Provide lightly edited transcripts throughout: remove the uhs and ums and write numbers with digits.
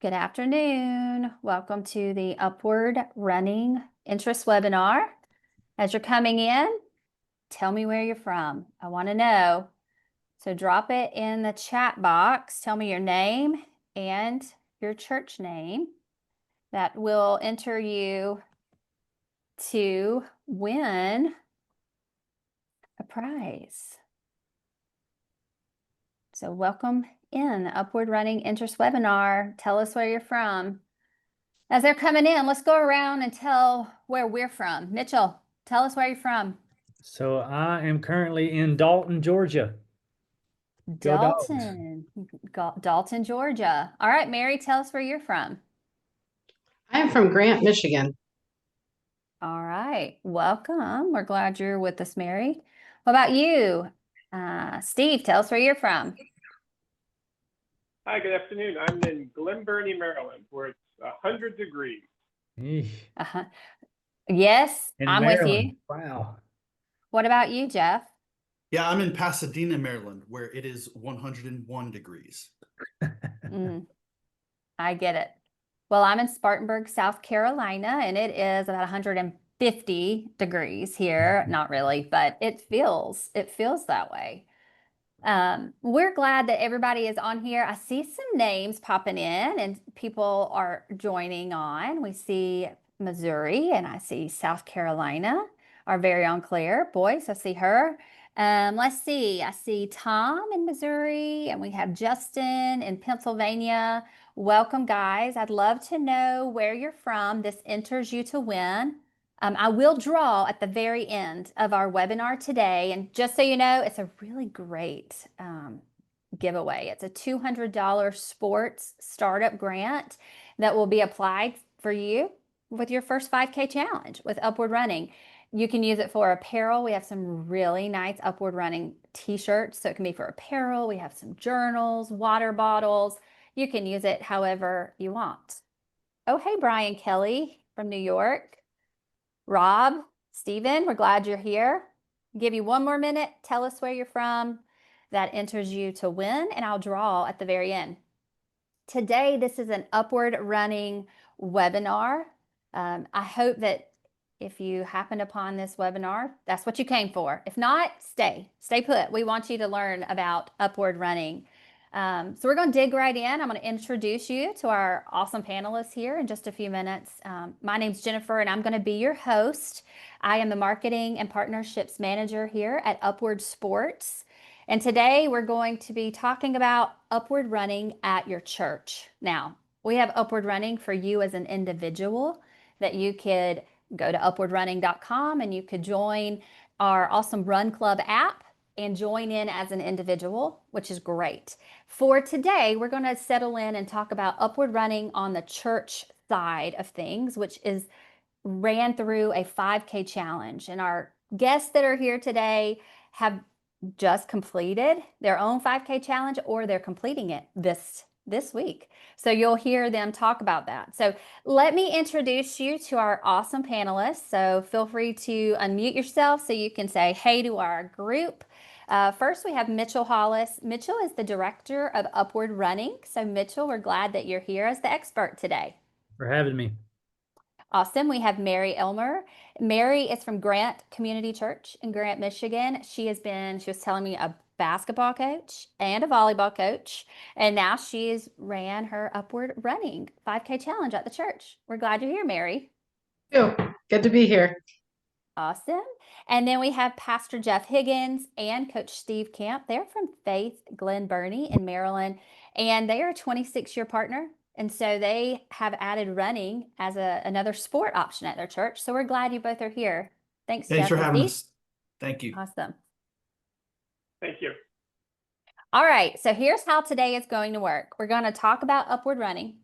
Good afternoon. Welcome to the Upward Running Interest webinar. As you're coming in, tell me where you're from. I want to know. So drop it in the chat box. Tell me your name and your church name. That will enter you to win a prize. So welcome in the Upward Running Interest webinar. Tell us where you're from. As they're coming in, let's go around and tell where we're from. Mitchell, tell us where you're from. So I am currently in Dalton, Georgia. Go Dogs. Dalton, Georgia. All right, Mary, tell us where you're from. I am from Grant, Michigan. All right, welcome. We're glad you're with us, Mary. What about you? Steve, tell us where you're from. Hi, good afternoon. I'm in Glen Burnie, Maryland, where it's 100 degrees. Yes, In I'm Maryland. with you. Wow. What about you, Jeff? Yeah, I'm in Pasadena, Maryland, where it is 101 degrees. I get it. Well, I'm in Spartanburg, South Carolina, and it is about 150 degrees here. Not really, but it feels that way. We're glad that everybody is on here. I see some names popping in and people are joining on. We see Missouri and I see South Carolina, our very own Claire Boyce. I see her. Let's see. I see Tom in Missouri and we have Justin in Pennsylvania. Welcome, guys. I'd love to know where you're from. This enters you to win. I will draw at the very end of our webinar today. And just so you know, it's a really great giveaway. It's a $200 sports startup grant that will be applied for you with your first 5K challenge with Upward Running. You can use it for apparel. We have some really nice Upward Running t-shirts. So it can be for apparel. We have some journals, water bottles. You can use it however you want. Oh, hey, Brian Kelly from New York. Rob, Stephen, we're glad you're here. Give you one more minute. Tell us where you're from. That enters you to win, and I'll draw at the very end. Today, this is an Upward Running webinar. I hope that if you happened upon this webinar, that's what you came for. If not, stay put. We want you to learn about Upward Running. So we're going to dig right in. I'm going to introduce you to our awesome panelists here in just a few minutes. My name's Jennifer, and I'm going to be your host. I am the Marketing and Partnerships Manager here at Upward Sports. And today we're going to be talking about Upward Running at your church. Now, we have Upward Running for you as an individual that you could go to upwardrunning.com and you could join our awesome Run Club app and join in as an individual, which is great. For today, we're going to settle in and talk about Upward Running on the church side of things, which is ran through a 5K challenge. And our guests that are here today have just completed their own 5K challenge or they're completing it this week. So you'll hear them talk about that. So let me introduce you to our awesome panelists. So feel free to unmute yourself so you can say hey to our group. First, we have Mitchell Hollis. Mitchell is the director of Upward Running. So Mitchell, we're glad that you're here as the expert today. For having me. Awesome. We have Mary Elmer. Mary is from Grant Community Church in Grant, Michigan. She was telling me, a basketball coach and a volleyball coach. And now she's ran her Upward Running 5K challenge at the church. We're glad you're here, Mary. Good to be here. Awesome. And then we have Pastor Jeff Higgins and Coach Steve Camp. They're from Faith Glen Burnie in Maryland, and they are a 26-year partner. And so they have added running as another sport option at their church. So we're glad you both are here. Thanks Thanks Jeff for and having Steve. us. Thank you. Awesome. Thank you. All right, so here's how today is going to work. We're going to talk about Upward Running,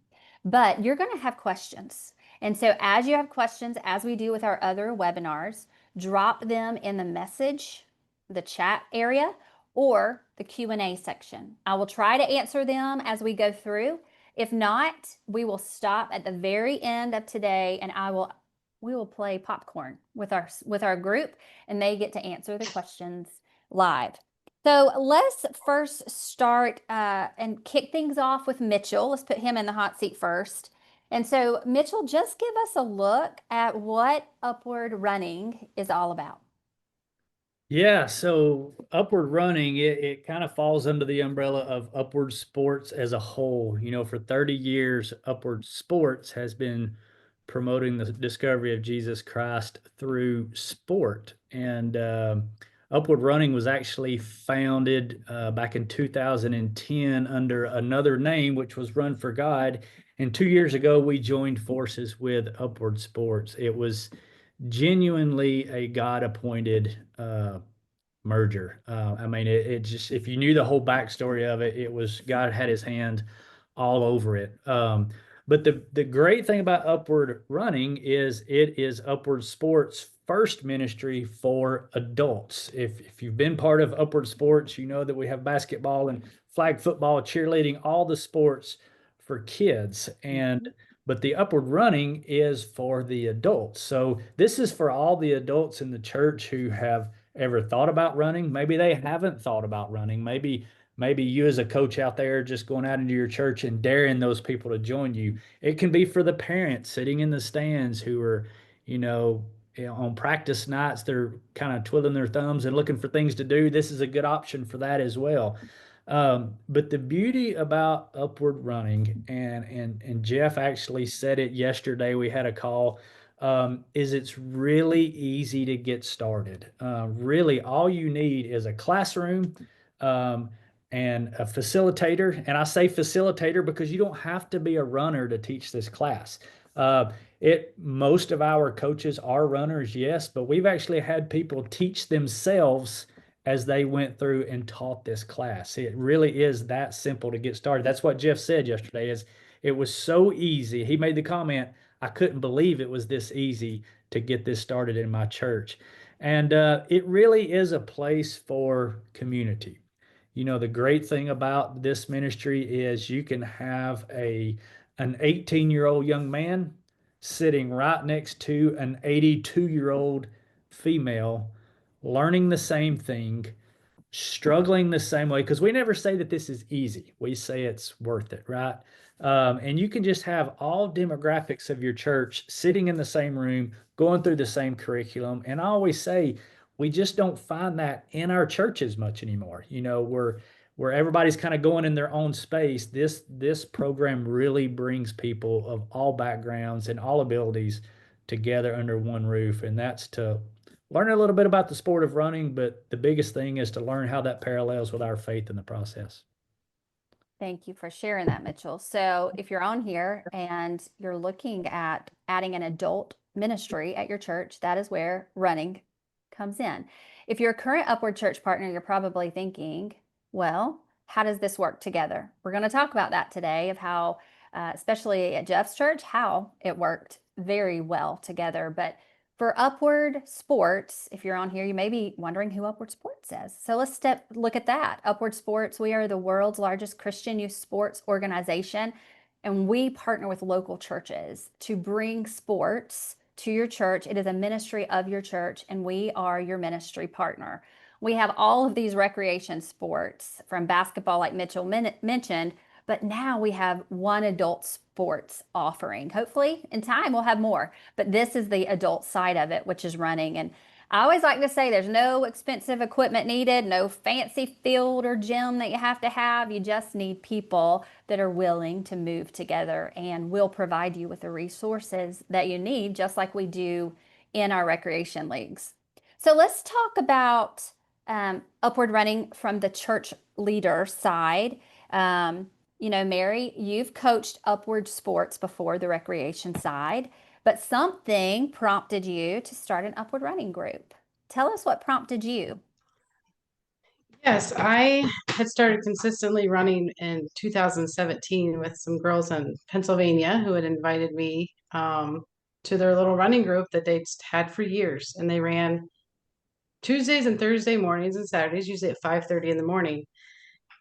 but you're going to have questions. And so as you have questions, as we do with our other webinars, drop them in the message, the chat area, or the Q&A section. I will try to answer them as we go through. If not, we will stop at the very end of today and we will play popcorn with our group and they get to answer the questions live. So let's first start and kick things off with Mitchell. Let's put him in the hot seat first. And so, Mitchell, just give us a look at what Upward Running is all about. Yeah, so Upward Running, it kind of falls under the umbrella of Upward Sports as a whole. You know, for 30 years, Upward Sports has been promoting the discovery of Jesus Christ through sport. And Upward Running was actually founded back in 2010 under another name, which was Run for God. And 2 years ago, we joined forces with Upward Sports. It was genuinely a God appointed merger. I mean, it just, if you knew the whole backstory of it, it was God had his hand all over it. But the great thing about Upward Running is it is Upward Sports' first ministry for adults. If you've been part of Upward Sports, you know that we have basketball and flag football, cheerleading, all the sports for kids. But the Upward Running is for the adults. So this is for all the adults in the church who have ever thought about running. Maybe they haven't thought about running. Maybe you as a coach out there just going out into your church and daring those people to join you. It can be for the parents sitting in the stands who are, on practice nights, they're kind of twiddling their thumbs and looking for things to do. This is a good option for that as well. But the beauty about Upward Running, and Jeff actually said it yesterday, we had a call, is it's really easy to get started. Really, all you need is a classroom and a facilitator. And I say facilitator because you don't have to be a runner to teach this class. Most of our coaches are runners, yes, but we've actually had people teach themselves as they went through and taught this class. It really is that simple to get started. That's what Jeff said yesterday, is it was so easy. He made the comment, I couldn't believe it was this easy to get this started in my church. And it really is a place for community. You know, the great thing about this ministry is you can have an 18-year-old young man sitting right next to an 82-year-old female learning the same thing, struggling the same way, because we never say that this is easy. We say it's worth it, right? And you can just have all demographics of your church sitting in the same room, going through the same curriculum. And I always say, we just don't find that in our churches much anymore. You know, where everybody's kind of going in their own space. This program really brings people of all backgrounds and all abilities together under one roof, and that's to learn a little bit about the sport of running, but the biggest thing is to learn how that parallels with our faith in the process. Thank you for sharing that, Mitchell. So if you're on here and you're looking at adding an adult ministry at your church, that is where running comes in. If you're a current Upward Church partner, you're probably thinking, well, how does this work together? We're going to talk about that today, of how, especially at Jeff's church, how it worked very well together. But for Upward Sports, if you're on here, you may be wondering who Upward Sports is. So let's look at that. Upward Sports, we are the world's largest Christian youth sports organization, and we partner with local churches to bring sports to your church. It is a ministry of your church, and we are your ministry partner. We have all of these recreation sports, from basketball, like Mitchell mentioned, but now we have one adult sports offering. Hopefully in time we'll have more, but this is the adult side of it, which is running. And I always like to say there's no expensive equipment needed, no fancy field or gym that you have to have. You just need people that are willing to move together, and we'll provide you with the resources that you need, just like we do in our recreation leagues. So let's talk about Upward Running from the church leader side. Mary, you've coached Upward Sports before, the recreation side, but something prompted you to start an Upward Running group. Tell us what prompted you. Yes, I had started consistently running in 2017 with some girls in Pennsylvania who had invited me to their little running group that they'd had for years. And they ran Tuesdays and Thursday mornings and Saturdays, usually at 5:30 in the morning.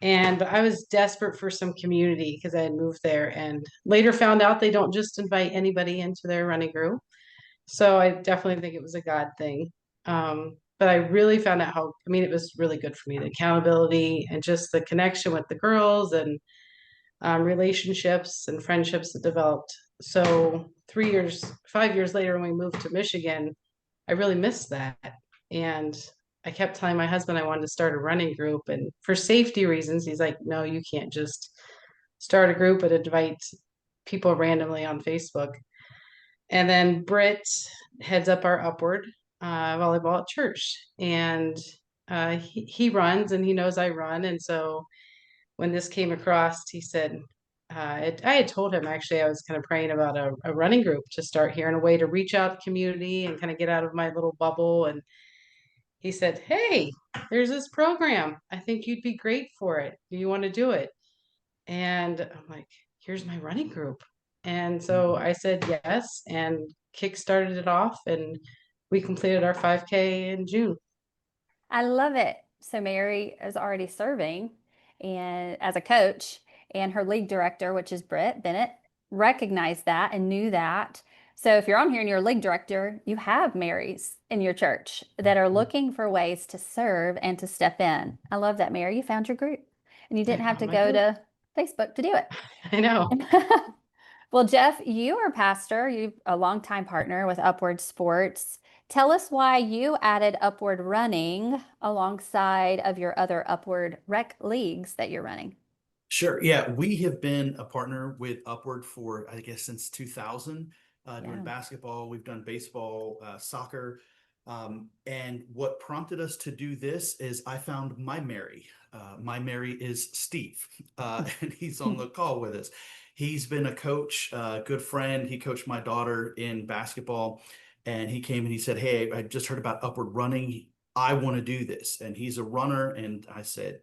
And I was desperate for some community because I had moved there, and later found out they don't just invite anybody into their running group. So I definitely think it was a God thing. but I really found out how, I mean, it was really good for me, the accountability and just the connection with the girls and relationships and friendships that developed. So 5 years later, when we moved to Michigan, I really missed that. And I kept telling my husband I wanted to start a running group. And for safety reasons, he's like, no, you can't just start a group and invite people randomly on Facebook. And then Britt heads up our Upward volleyball at church. And he runs and he knows I run. And so when this came across, he said, I had told him actually I was kind of praying about a running group to start here and a way to reach out the community and kind of get out of my little bubble. And he said, hey, there's this program. I think you'd be great for it. Do you want to do it? And I'm like, here's my running group. And so I said yes and kickstarted it off, and we completed our 5K in June. I love it. So Mary is already serving and as a coach, and her league director, which is Britt Bennett, recognized that and knew that. So if you're on here and you're a league director, you have Marys in your church that are looking for ways to serve and to step in. I love that, Mary. You found your group and you didn't have to found my go group. to Facebook to do it. I know. Well, Jeff, you are a pastor, you're a longtime partner with Upward Sports. Tell us why you added Upward Running alongside of your other Upward rec leagues that you're running. Sure. Yeah, we have been a partner with Upward for, I guess, since 2000, doing Yeah. basketball. We've done baseball, soccer. And what prompted us to do this is I found my Mary. My Mary is Steve, and he's on the call with us. He's been a coach, good friend. He coached my daughter in basketball, and he came and he said, hey, I just heard about Upward Running. I want to do this. And he's a runner. And I said,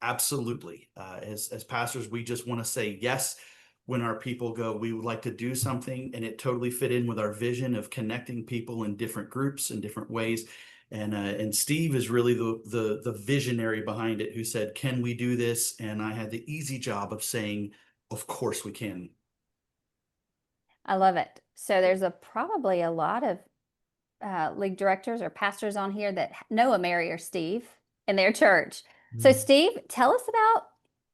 absolutely. As pastors, we just want to say yes when our people go, we would like to do something, and it totally fit in with our vision of connecting people in different groups in different ways. And Steve is really the visionary behind it, who said, can we do this? And I had the easy job of saying, of course we can. I love it. So there's probably a lot of league directors or pastors on here that know a Mary or Steve in their church. So Steve, tell us about,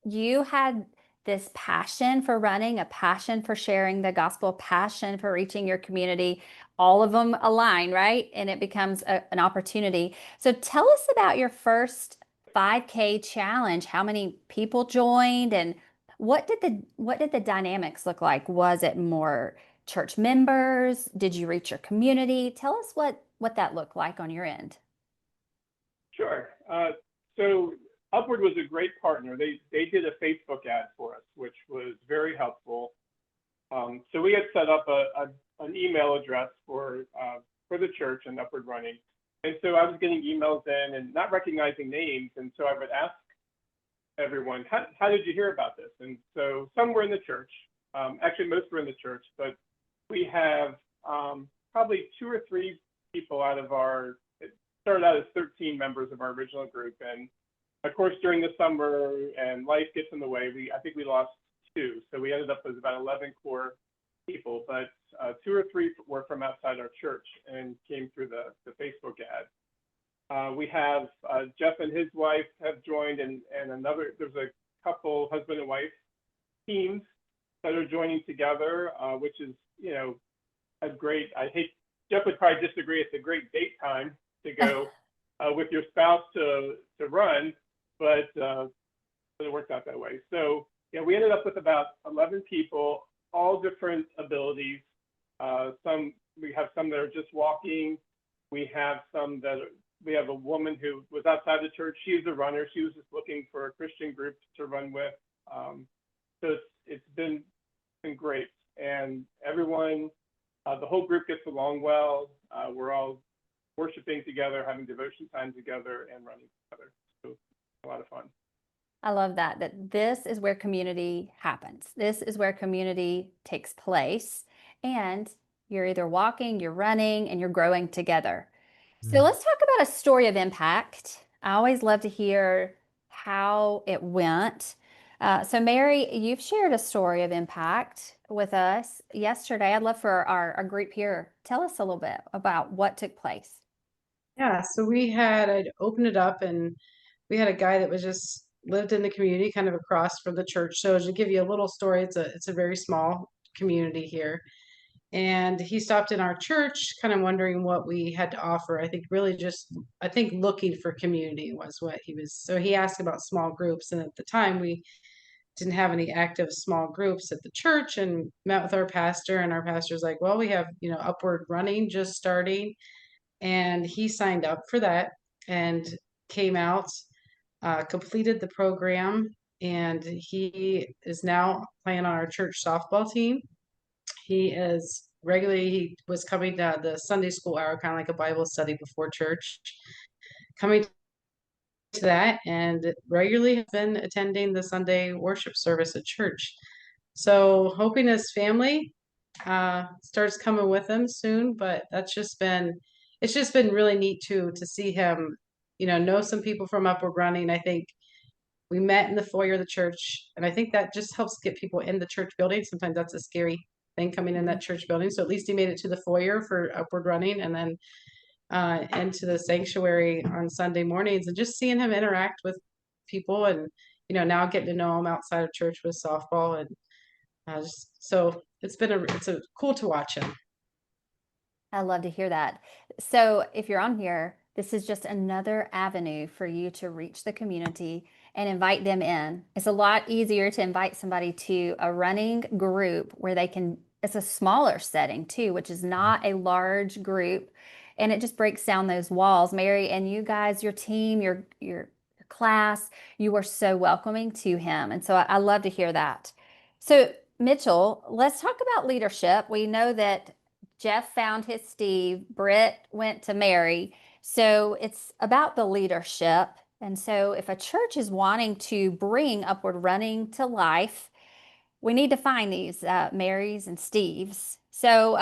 you had this passion for running, a passion for sharing the gospel, passion for reaching your community. All of them align, right? And it becomes an opportunity. So tell us about your first 5K challenge. How many people joined, and what did the dynamics look like? Was it more church members? Did you reach your community? Tell us what that looked like on your end. Sure. So Upward was a great partner. They did a Facebook ad for us, which was very helpful. So we had set up an email address for the church and Upward Running. And so I was getting emails in and not recognizing names. And so I would ask everyone, how did you hear about this? And so some were in the church. Actually, most were in the church, but we have probably 2 or 3 people out of it started out as 13 members of our original group. And of course, during the summer and life gets in the way, I think we lost 2. So we ended up with about 11 core people, but 2 or 3 were from outside our church and came through the Facebook ad. We have Jeff and his wife have joined, and there's a couple husband and wife teams that are joining together, which is, a great, Jeff would probably disagree, it's a great date time to go with your spouse to run, but it worked out that way. So yeah, we ended up with about 11 people, all different abilities. We have some that are just walking. We have we have a woman who was outside the church. She's a runner. She was just looking for a Christian group to run with. So it's been great. And everyone, the whole group gets along well. We're all worshiping together, having devotion time together, and running together. So a lot of fun. I love that this is where community happens. This is where community takes place. And you're either walking, you're running, and you're growing together. So let's talk about a story of impact. I always love to hear how it went. So Mary, you've shared a story of impact with us yesterday. I'd love for our group here, tell us a little bit about what took place. Yeah, so I'd opened it up and we had a guy that was just lived in the community kind of across from the church. So to give you a little story, it's a very small community here. And he stopped in our church kind of wondering what we had to offer. I think looking for community was what he was. So he asked about small groups, and at the time we didn't have any active small groups at the church, and met with our pastor, and our pastor's like, well, we have, Upward Running just starting, and he signed up for that and came out, completed the program, and he is now playing on our church softball team. He was coming to the Sunday school hour, kind of like a Bible study before church, coming to that, and regularly has been attending the Sunday worship service at church. So hoping his family starts coming with him soon, but it's just been really neat to see him, know some people from Upward Running. I think we met in the foyer of the church, and I think that just helps get people in the church building. Sometimes that's a scary thing coming in that church building. So at least he made it to the foyer for Upward Running, and then into the sanctuary on Sunday mornings, and just seeing him interact with people, and now getting to know him outside of church with softball, and so it's a cool to watch him. I love to hear that. So, if you're on here, this is just another avenue for you to reach the community and invite them in. It's a lot easier to invite somebody to a running group where it's a smaller setting too, which is not a large group. And it just breaks down those walls. Mary, and you guys, your team, your class, you are so welcoming to him. And so I love to hear that. So, Mitchell, let's talk about leadership. We know that Jeff found his Steve, Britt went to Mary. So it's about the leadership. And so if a church is wanting to bring Upward Running to life, we need to find these Marys and Steves. So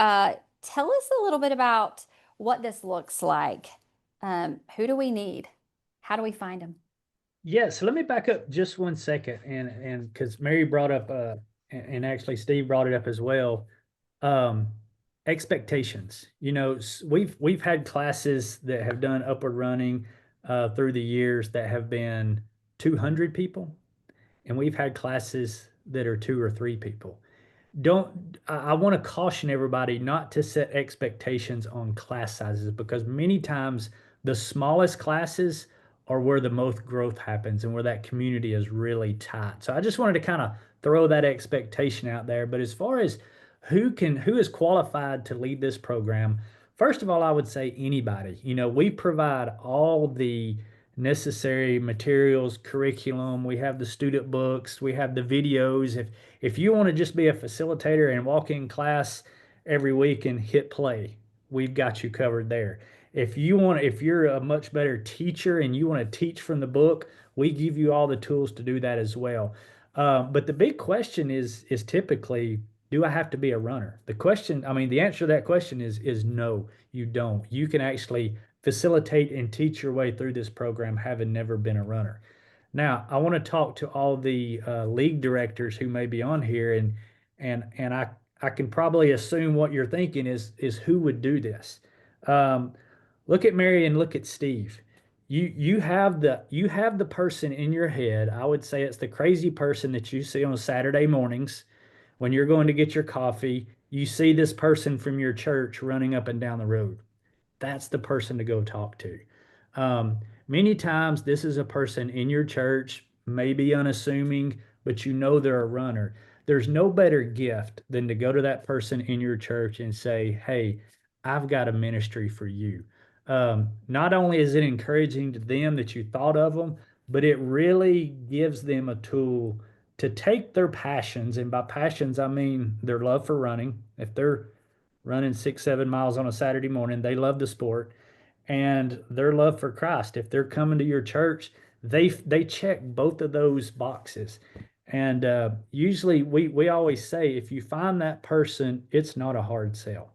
tell us a little bit about what this looks like. Who do we need? How do we find them? Yeah, so let me back up just 1 second, and because Mary brought up, and actually Steve brought it up as well. Expectations. We've had classes that have done Upward Running through the years that have been 200 people, and we've had classes that are 2 or 3 people. I want to caution everybody not to set expectations on class sizes, because many times the smallest classes are where the most growth happens and where that community is really tight. So I just wanted to kind of throw that expectation out there. But as far as who is qualified to lead this program, first of all, I would say anybody. We provide all the necessary materials, curriculum. We have the student books, we have the videos. If you want to just be a facilitator and walk in class every week and hit play, we've got you covered there. If you're a much better teacher and you want to teach from the book, we give you all the tools to do that as well. But the big question is typically, do I have to be a runner? The answer to that question is no, you don't. You can actually facilitate and teach your way through this program having never been a runner. Now, I want to talk to all the league directors who may be on here, and I can probably assume what you're thinking is who would do this. Look at Mary and look at Steve. You have the person in your head. I would say it's the crazy person that you see on Saturday mornings when you're going to get your coffee. You see this person from your church running up and down the road. That's the person to go talk to. Many times, this is a person in your church, maybe unassuming, but they're a runner. There's no better gift than to go to that person in your church and say, hey, I've got a ministry for you. Not only is it encouraging to them that you thought of them, but it really gives them a tool to take their passions, and by passions, I mean their love for running. If they're running 6-7 miles on a Saturday morning, they love the sport, and their love for Christ. If they're coming to your church, they check both of those boxes. And usually we always say, if you find that person, it's not a hard sell.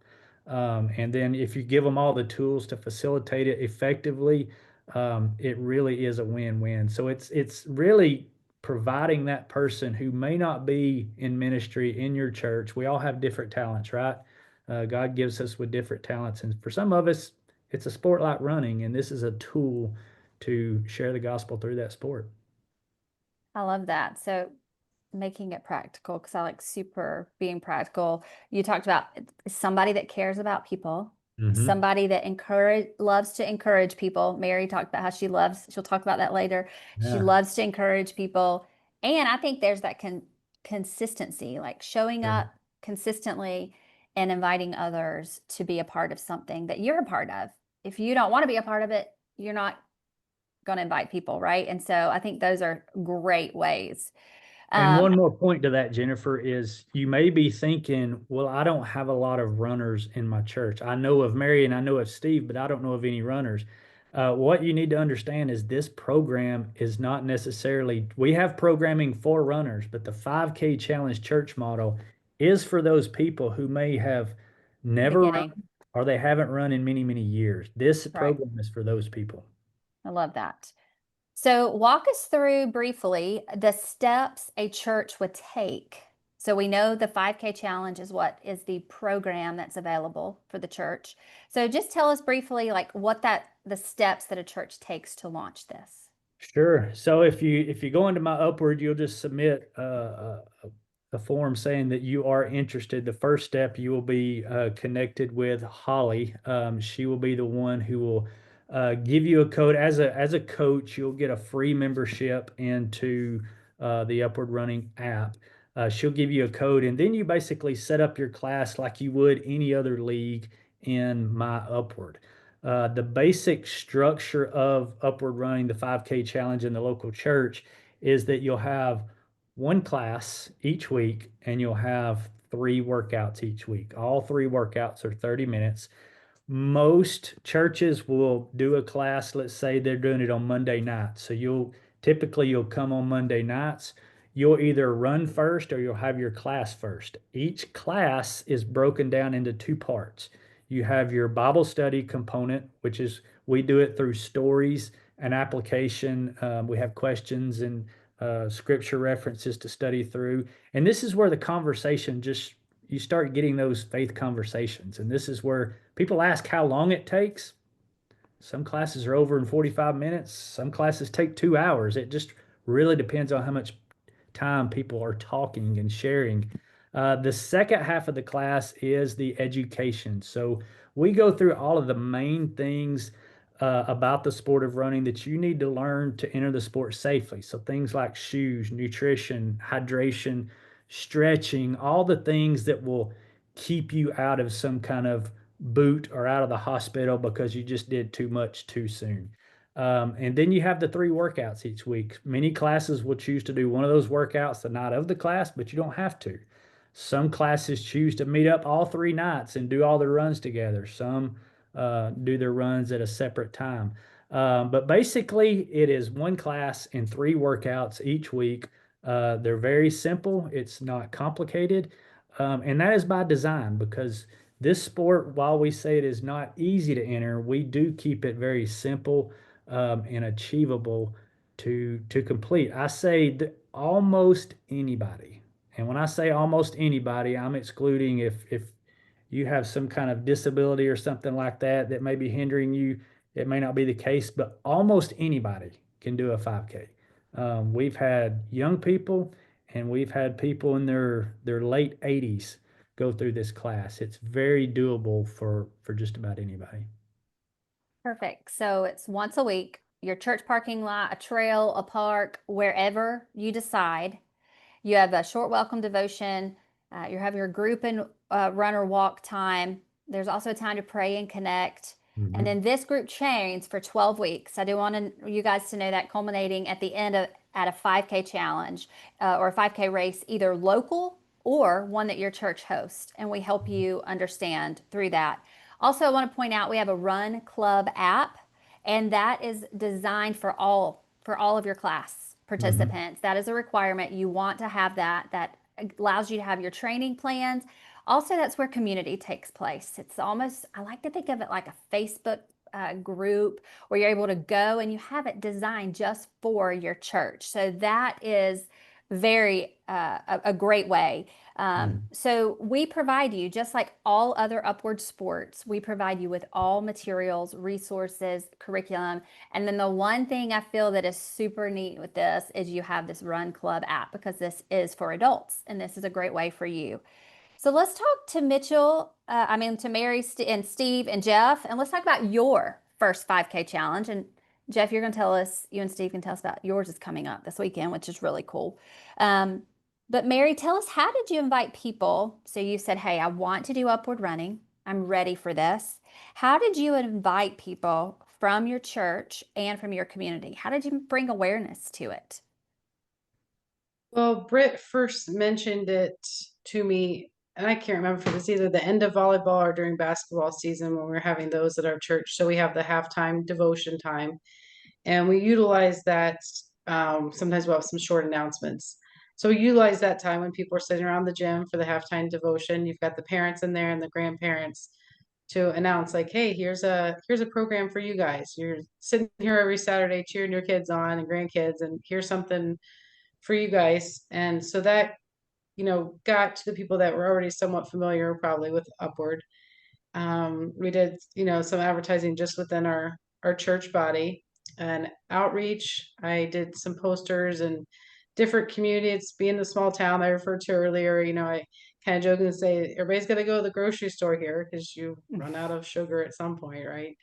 And then if you give them all the tools to facilitate it effectively, it really is a win-win. So it's really providing that person who may not be in ministry in your church. We all have different talents, right? God gives us with different talents, and for some of us, it's a sport like running, and this is a tool to share the gospel through that sport. I love that. So making it practical, because I like super being practical. You talked about somebody that cares about people, somebody that loves to encourage people. Mary talked about how she'll talk about that later. She Yeah. loves to encourage people. And I think there's that consistency, like showing Yeah. up consistently and inviting others to be a part of something that you're a part of. If you don't want to be a part of it, you're not going to invite people, right? And so I think those are great ways. And one more point to that, Jennifer, is you may be thinking, well, I don't have a lot of runners in my church. I know of Mary and I know of Steve, but I don't know of any runners. What you need to understand is this program is not necessarily, we have programming for runners, but the 5K Challenge church model is for those people who may have never run Beginning. or they haven't run in many, many years. This Right. program is for those people. I love that. So walk us through briefly the steps a church would take. So we know the 5K challenge is what is the program that's available for the church. So just tell us briefly like the steps that a church takes to launch this. Sure. So if you go into my Upward, you'll just submit a form saying that you are interested. The first step, you will be connected with Holly. She will be the one who will give you a code. As a coach, you'll get a free membership into the Upward Running app. She'll give you a code, and then you basically set up your class like you would any other league in my Upward. The basic structure of Upward Running, the 5K challenge in the local church, is that you'll have one class each week and you'll have 3 workouts each week. All 3 workouts are 30 minutes. Most churches will do a class, let's say they're doing it on Monday nights. So you'll come on Monday nights. You'll either run first or you'll have your class first. Each class is broken down into 2 parts. You have your Bible study component, which is we do it through stories and application. We have questions and scripture references to study through. And this is where the conversation you start getting those faith conversations. And this is where people ask how long it takes. Some classes are over in 45 minutes. Some classes take 2 hours. It just really depends on how much time people are talking and sharing. The second half of the class is the education. So we go through all of the main things about the sport of running that you need to learn to enter the sport safely. So things like shoes, nutrition, hydration, stretching, all the things that will keep you out of some kind of boot or out of the hospital because you just did too much too soon. And then you have the 3 workouts each week. Many classes will choose to do one of those workouts the night of the class, but you don't have to. Some classes choose to meet up all 3 nights and do all their runs together. Some do their runs at a separate time. But basically, it is 1 class and 3 workouts each week. They're very simple. It's not complicated. And that is by design because this sport, while we say it is not easy to enter, we do keep it very simple and achievable to complete. I say that almost anybody, and when I say almost anybody, I'm excluding if you have some kind of disability or something like that that may be hindering you. It may not be the case, but almost anybody can do a 5K. We've had young people and we've had people in their late 80s go through this class. It's very doable for just about anybody. Perfect. So it's once a week, your church parking lot, a trail, a park, wherever you decide. You have a short welcome devotion. You have your group and run or walk time. There's also time to pray and connect. And then this group chains for 12 weeks. I do want you guys to know that culminating at the end at a 5K challenge or a 5K race, either local or one that your church hosts. And we help you understand through that. Also, I want to point out we have a Run Club app, and that is designed for all of your class participants. That is a requirement. You want to have that. That allows you to have your training plans. Also, that's where community takes place. It's almost, I like to think of it like a Facebook group where you're able to go and you have it designed just for your church. So that is very a great way. So we provide you, just like all other Upward sports, we provide you with all materials, resources, curriculum. And then the one thing I feel that is super neat with this is you have this Run Club app, because this is for adults and this is a great way for you. So let's talk to Mitchell, to Mary and Steve and Jeff, and let's talk about your first 5K challenge. And Jeff, you're going to tell us, you and Steve can tell us about yours is coming up this weekend, which is really cool. But Mary, tell us, how did you invite people? So you said, hey, I want to do Upward running. I'm ready for this. How did you invite people from your church and from your community? How did you bring awareness to it? Well, Britt first mentioned it to me, and I can't remember if it was either the end of volleyball or during basketball season when we were having those at our church. So we have the halftime devotion time, and we utilize that. Sometimes we'll have some short announcements. So we utilize that time when people are sitting around the gym for the halftime devotion. You've got the parents in there and the grandparents to announce, like, hey, here's a program for you guys. You're sitting here every Saturday cheering your kids on and grandkids, and here's something for you guys. And so that, got to the people that were already somewhat familiar probably with Upward. We did, some advertising just within our church body and outreach. I did some posters and different communities. Being the small town I referred to earlier, I kind of jokingly say everybody's got to go to the grocery store here because you run out of sugar at some point, right?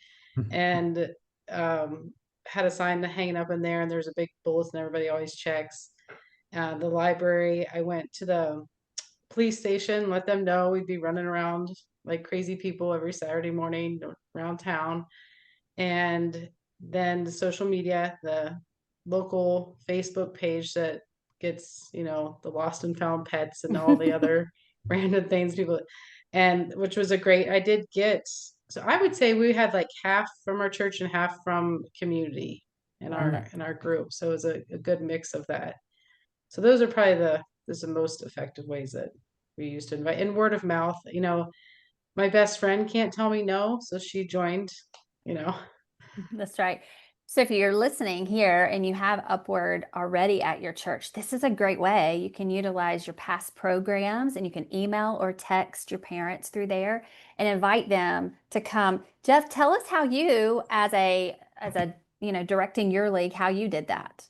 And had a sign hanging up in there, and there's a big bulletin everybody always checks. The library, I went to the police station, let them know we'd be running around like crazy people every Saturday morning around town. And then the social media, the local Facebook page that gets, the lost and found pets and all the other random things people, and which was I did get, so I would say we had like half from our church and half from community in our group. So it was a good mix of that. So those are probably the most effective ways that we used to invite. And word of mouth, my best friend can't tell me no, so she joined, That's right. So if you're listening here and you have Upward already at your church, this is a great way. You can utilize your past programs, and you can email or text your parents through there and invite them to come. Jeff, tell us how you, as a directing your league, how you did that.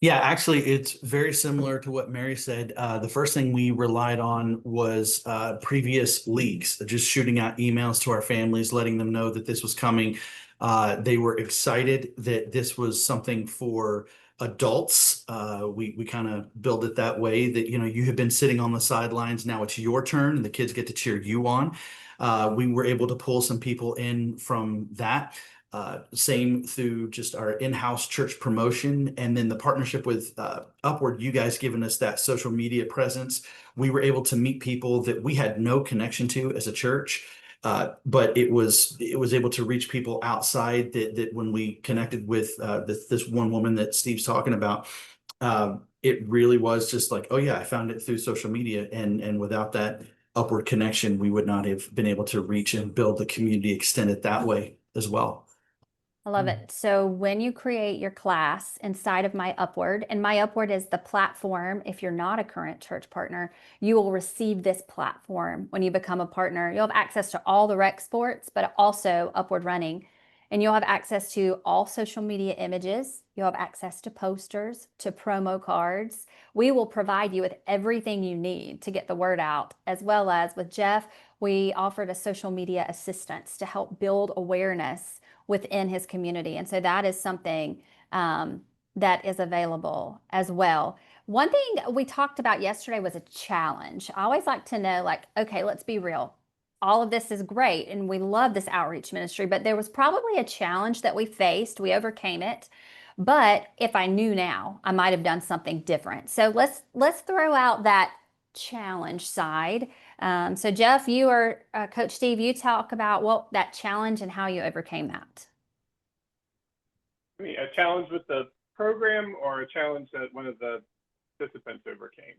Yeah, actually, it's very similar to what Mary said. The first thing we relied on was previous leagues, just shooting out emails to our families, letting them know that this was coming. They were excited that this was something for adults. We kind of build it that way, that, you have been sitting on the sidelines. Now it's your turn and the kids get to cheer you on. We were able to pull some people in from that. Same through just our in-house church promotion, and then the partnership with Upward, you guys giving us that social media presence. We were able to meet people that we had no connection to as a church, but it was able to reach people outside that when we connected with this one woman that Steve's talking about, it really was just like, oh yeah, I found it through social media, and without that Upward connection, we would not have been able to reach and build the community, extend it that way as well. I love it. So when you create your class inside of My Upward, and My Upward is the platform, if you're not a current church partner, you will receive this platform when you become a partner. You'll have access to all the rec sports, but also Upward running. And you'll have access to all social media images. You'll have access to posters, to promo cards. We will provide you with everything you need to get the word out, as well as with Jeff, we offered a social media assistance to help build awareness within his community. And so that is something that is available as well. One thing we talked about yesterday was a challenge. I always like to know, like, okay, let's be real. All of this is great and we love this outreach ministry, but there was probably a challenge that we faced. We overcame it. But if I knew now, I might have done something different. So let's throw out that challenge side. So Jeff, you or Coach Steve, you talk about that challenge and how you overcame that. I mean, a challenge with the program or a challenge that one of the participants overcame?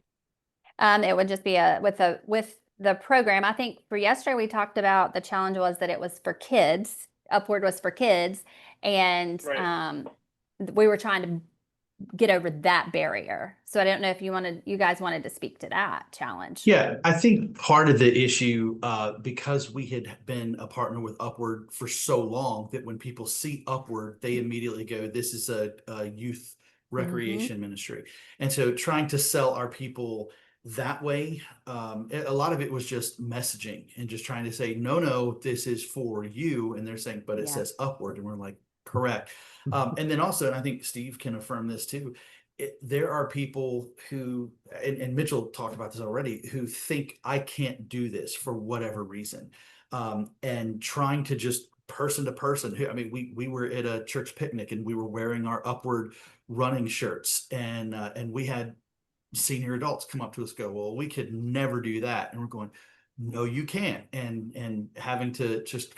It would just be with the program. I think for yesterday we talked about the challenge was that it was for kids. Upward was for kids, and Right. We were trying to get over that barrier. So I don't know if you guys wanted to speak to that challenge. Yeah, I think part of the issue, because we had been a partner with Upward for so long, that when people see Upward, they immediately go, this is a youth recreation ministry. And so trying to sell our people that way, a lot of it was just messaging and just trying to say, no, this is for you. And they're saying, but it Yeah. says Upward. And we're like, correct. And then also, and I think Steve can affirm this too, there are people who, and Mitchell talked about this already, who think I can't do this for whatever reason. And trying to just person to person, I mean, we were at a church picnic and we were wearing our Upward running shirts, and we had senior adults come up to us, go, well, we could never do that. And we're going, no, you can't. And having to just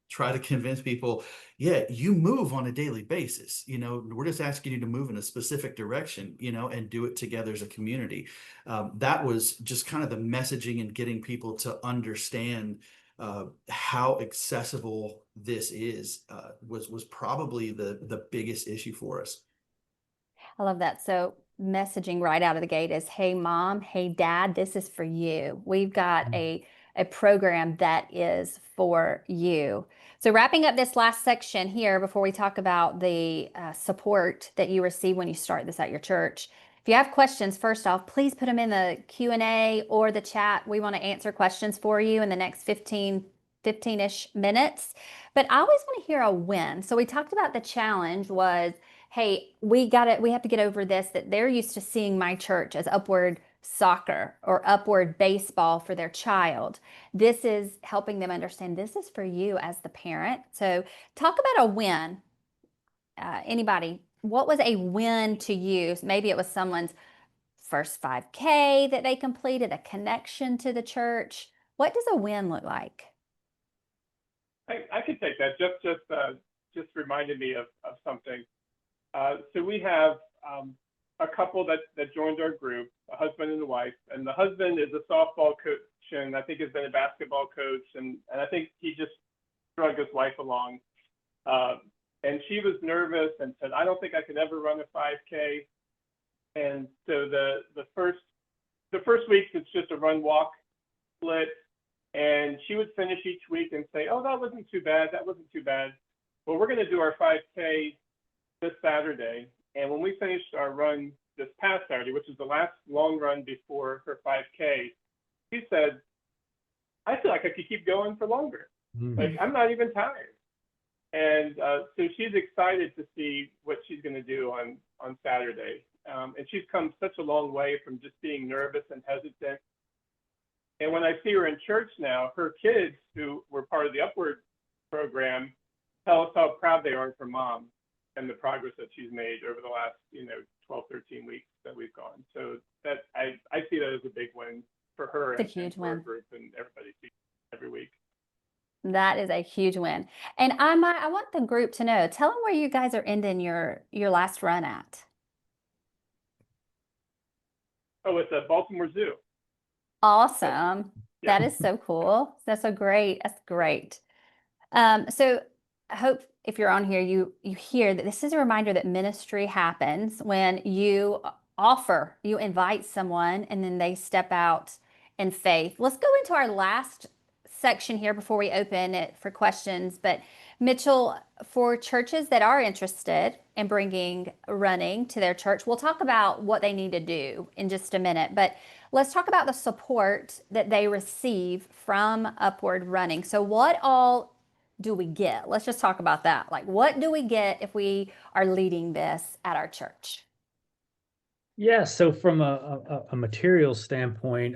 try to convince people, yeah, you move on a daily basis. We're just asking you to move in a specific direction, and do it together as a community. That was just kind of the messaging and getting people to understand how accessible this is, was probably the biggest issue for us. I love that. So messaging right out of the gate is, hey, mom, hey, dad, this is for you. We've got a program that is for you. So wrapping up this last section here before we talk about the support that you receive when you start this at your church. If you have questions, first off, please put them in the Q&A or the chat. We want to answer questions for you in the next 15-ish minutes. But I always want to hear a win. So we talked about the challenge was, hey, we have to get over this, that they're used to seeing my church as Upward soccer or Upward baseball for their child. This is helping them understand this is for you as the parent. So talk about a win. Anybody, what was a win to you? Maybe it was someone's first 5K that they completed, a connection to the church. What does a win look like? I could take that. Just reminded me of something. So we have a couple that joined our group, a husband and a wife, and the husband is a softball coach and I think has been a basketball coach, and I think he just drug his wife along. And she was nervous and said, I don't think I could ever run a 5K. And so the first week it's just a run walk split, and she would finish each week and say, oh, that wasn't too bad. Well, we're going to do our 5K this Saturday. And when we finished our run this past Saturday, which is the last long run before her 5K, she said, I feel like I could keep going for longer. Like, I'm not even tired. And so she's excited to see what she's going to do on Saturday. And she's come such a long way from just being nervous and hesitant. And when I see her in church now, her kids who were part of the Upward program tell us how proud they are of her mom and the progress that she's made over the last, 12, 13 weeks that we've gone. So that I see that as a big win for her It's a huge for our win. group, and everybody sees every week. That is a huge win. And I want the group to know, tell them where you guys are ending your last run at. Oh, it's at Baltimore Zoo. Awesome. Yeah. That is so cool. That's so great. That's great. So I hope if you're on here, you hear that this is a reminder that ministry happens when you invite someone and then they step out in faith. Let's go into our last section here before we open it for questions. But Mitchell, for churches that are interested in bringing running to their church, we'll talk about what they need to do in just a minute. But let's talk about the support that they receive from Upward Running. So what all do we get? Let's just talk about that. Like, what do we get if we are leading this at our church? Yeah, so from a material standpoint,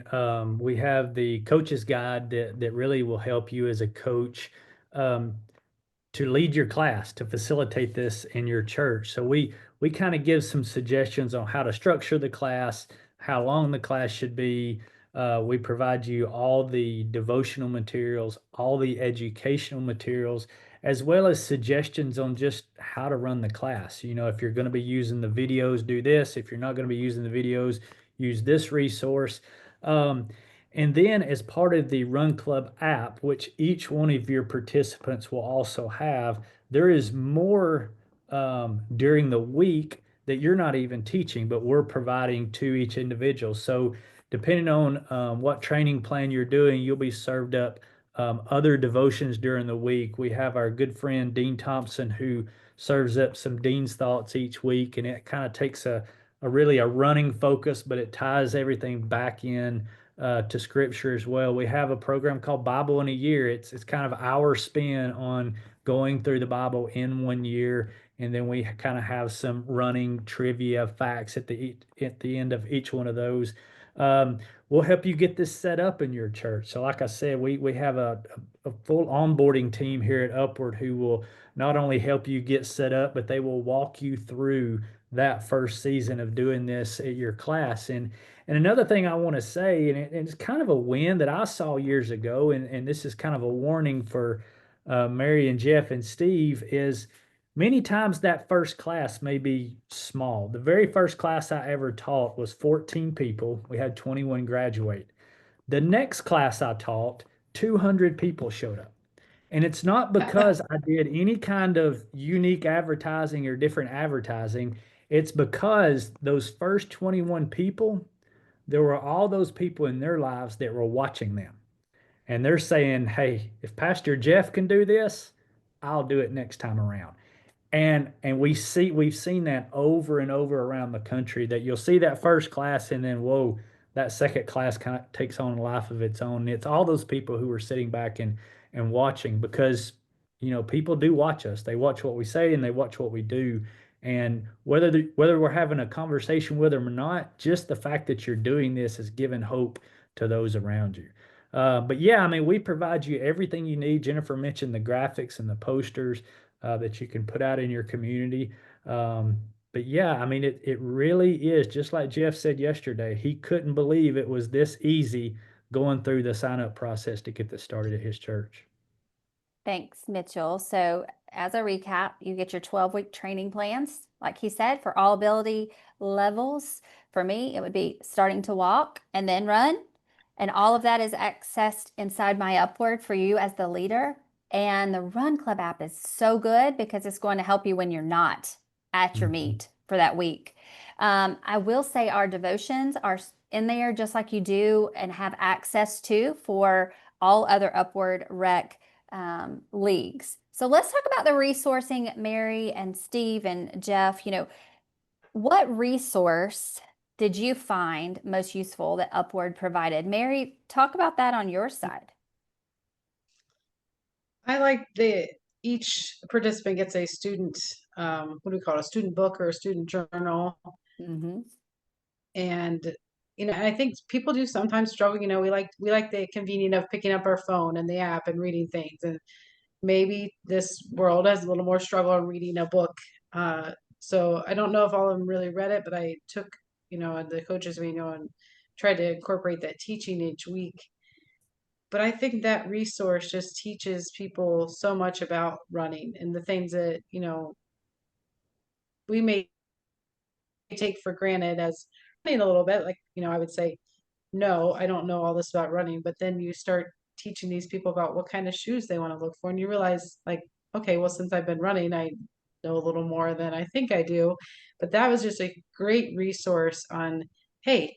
we have the coach's guide that really will help you as a coach to lead your class, to facilitate this in your church. So we kind of give some suggestions on how to structure the class, how long the class should be. We provide you all the devotional materials, all the educational materials, as well as suggestions on just how to run the class. If you're going to be using the videos, do this. If you're not going to be using the videos, use this resource. And then as part of the Run Club app, which each one of your participants will also have, there is more during the week that you're not even teaching, but we're providing to each individual. So depending on what training plan you're doing, you'll be served up other devotions during the week. We have our good friend Dean Thompson who serves up some Dean's Thoughts each week, and it kind of takes a really a running focus, but it ties everything back in to Scripture as well. We have a program called Bible in a Year. It's kind of our spin on going through the Bible in 1 year, and then we kind of have some running trivia facts at the end of each one of those. We'll help you get this set up in your church. So, like I said, we have a full onboarding team here at Upward who will not only help you get set up, but they will walk you through that first season of doing this at your class. And another thing I want to say, and it's kind of a win that I saw years ago, and this is kind of a warning for Mary and Jeff and Steve, is many times that first class may be small. The very first class I ever taught was 14 people. We had 21 graduate. The next class I taught, 200 people showed up. And it's not because I did any kind of unique advertising or different advertising. It's because those first 21 people, there were all those people in their lives that were watching them. And they're saying, hey, if Pastor Jeff can do this, I'll do it next time around. And we've seen that over and over around the country, that you'll see that first class and then whoa, that second class kind of takes on a life of its own. And it's all those people who are sitting back and watching, because people do watch us. They watch what we say and they watch what we do. And whether we're having a conversation with them or not, just the fact that you're doing this is giving hope to those around you. But yeah, I mean, we provide you everything you need. Jennifer mentioned the graphics and the posters that you can put out in your community. But yeah, I mean, it really is just like Jeff said yesterday. He couldn't believe it was this easy going through the sign up process to get this started at his church. Thanks, Mitchell. So, as a recap, you get your 12-week training plans, like he said, for all ability levels. For me, it would be starting to walk and then run. And all of that is accessed inside my Upward for you as the leader. And the Run Club app is so good because it's going to help you when you're not at your meet for that week. I will say our devotions are in there just like you do and have access to for all other Upward Rec leagues. So let's talk about the resourcing, Mary and Steve and Jeff. What resource did you find most useful that Upward provided? Mary, talk about that on your side. I like each participant gets a student, what do we call it, a student book or a student journal. Mm-hmm. And I think people do sometimes struggle. We like the convenience of picking up our phone and the app and reading things. And maybe this world has a little more struggle in reading a book. So I don't know if all of them really read it, but I took, the coaches manual and tried to incorporate that teaching each week. But I think that resource just teaches people so much about running and the things that, we may take for granted as running a little bit. Like, I would say, no, I don't know all this about running. But then you start teaching these people about what kind of shoes they want to look for. And you realize, like, okay, well, since I've been running, I know a little more than I think I do. But that was just a great resource on, hey,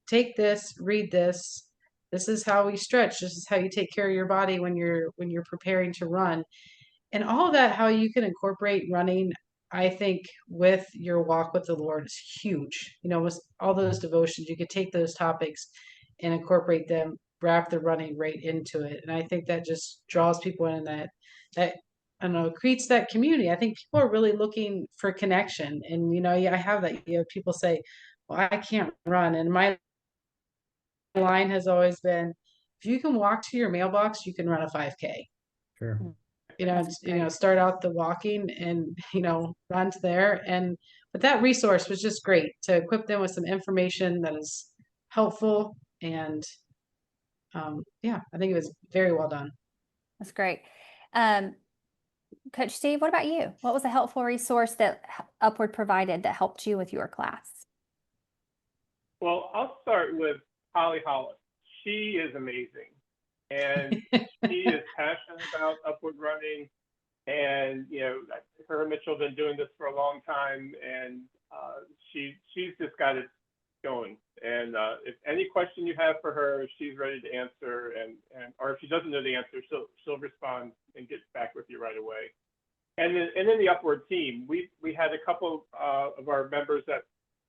take this, read this. This is how we stretch. This is how you take care of your body when you're preparing to run. And all of that, how you can incorporate running, I think, with your walk with the Lord is huge. With all those devotions, you could take those topics and incorporate them, wrap the running right into it. And I think that just draws people in, that I don't know, creates that community. I think people are really looking for connection. And I have that. People say, well, I can't run. And my line has always been, if you can walk to your mailbox, you can run a 5K. Sure. That's great. Start out the walking and, run to there. But that resource was just great to equip them with some information that is helpful. And yeah, I think it was very well done. That's great. Coach Steve, what about you? What was a helpful resource that Upward provided that helped you with your class? Well, I'll start with Holly Hollis. She is amazing. And she is passionate about Upward running. And, her and Mitchell have been doing this for a long time. And she's just got it going. And if any question you have for her, she's ready to answer. Or if she doesn't know the answer, she'll respond and get back with you right away. And then the Upward team, we had a couple of our members that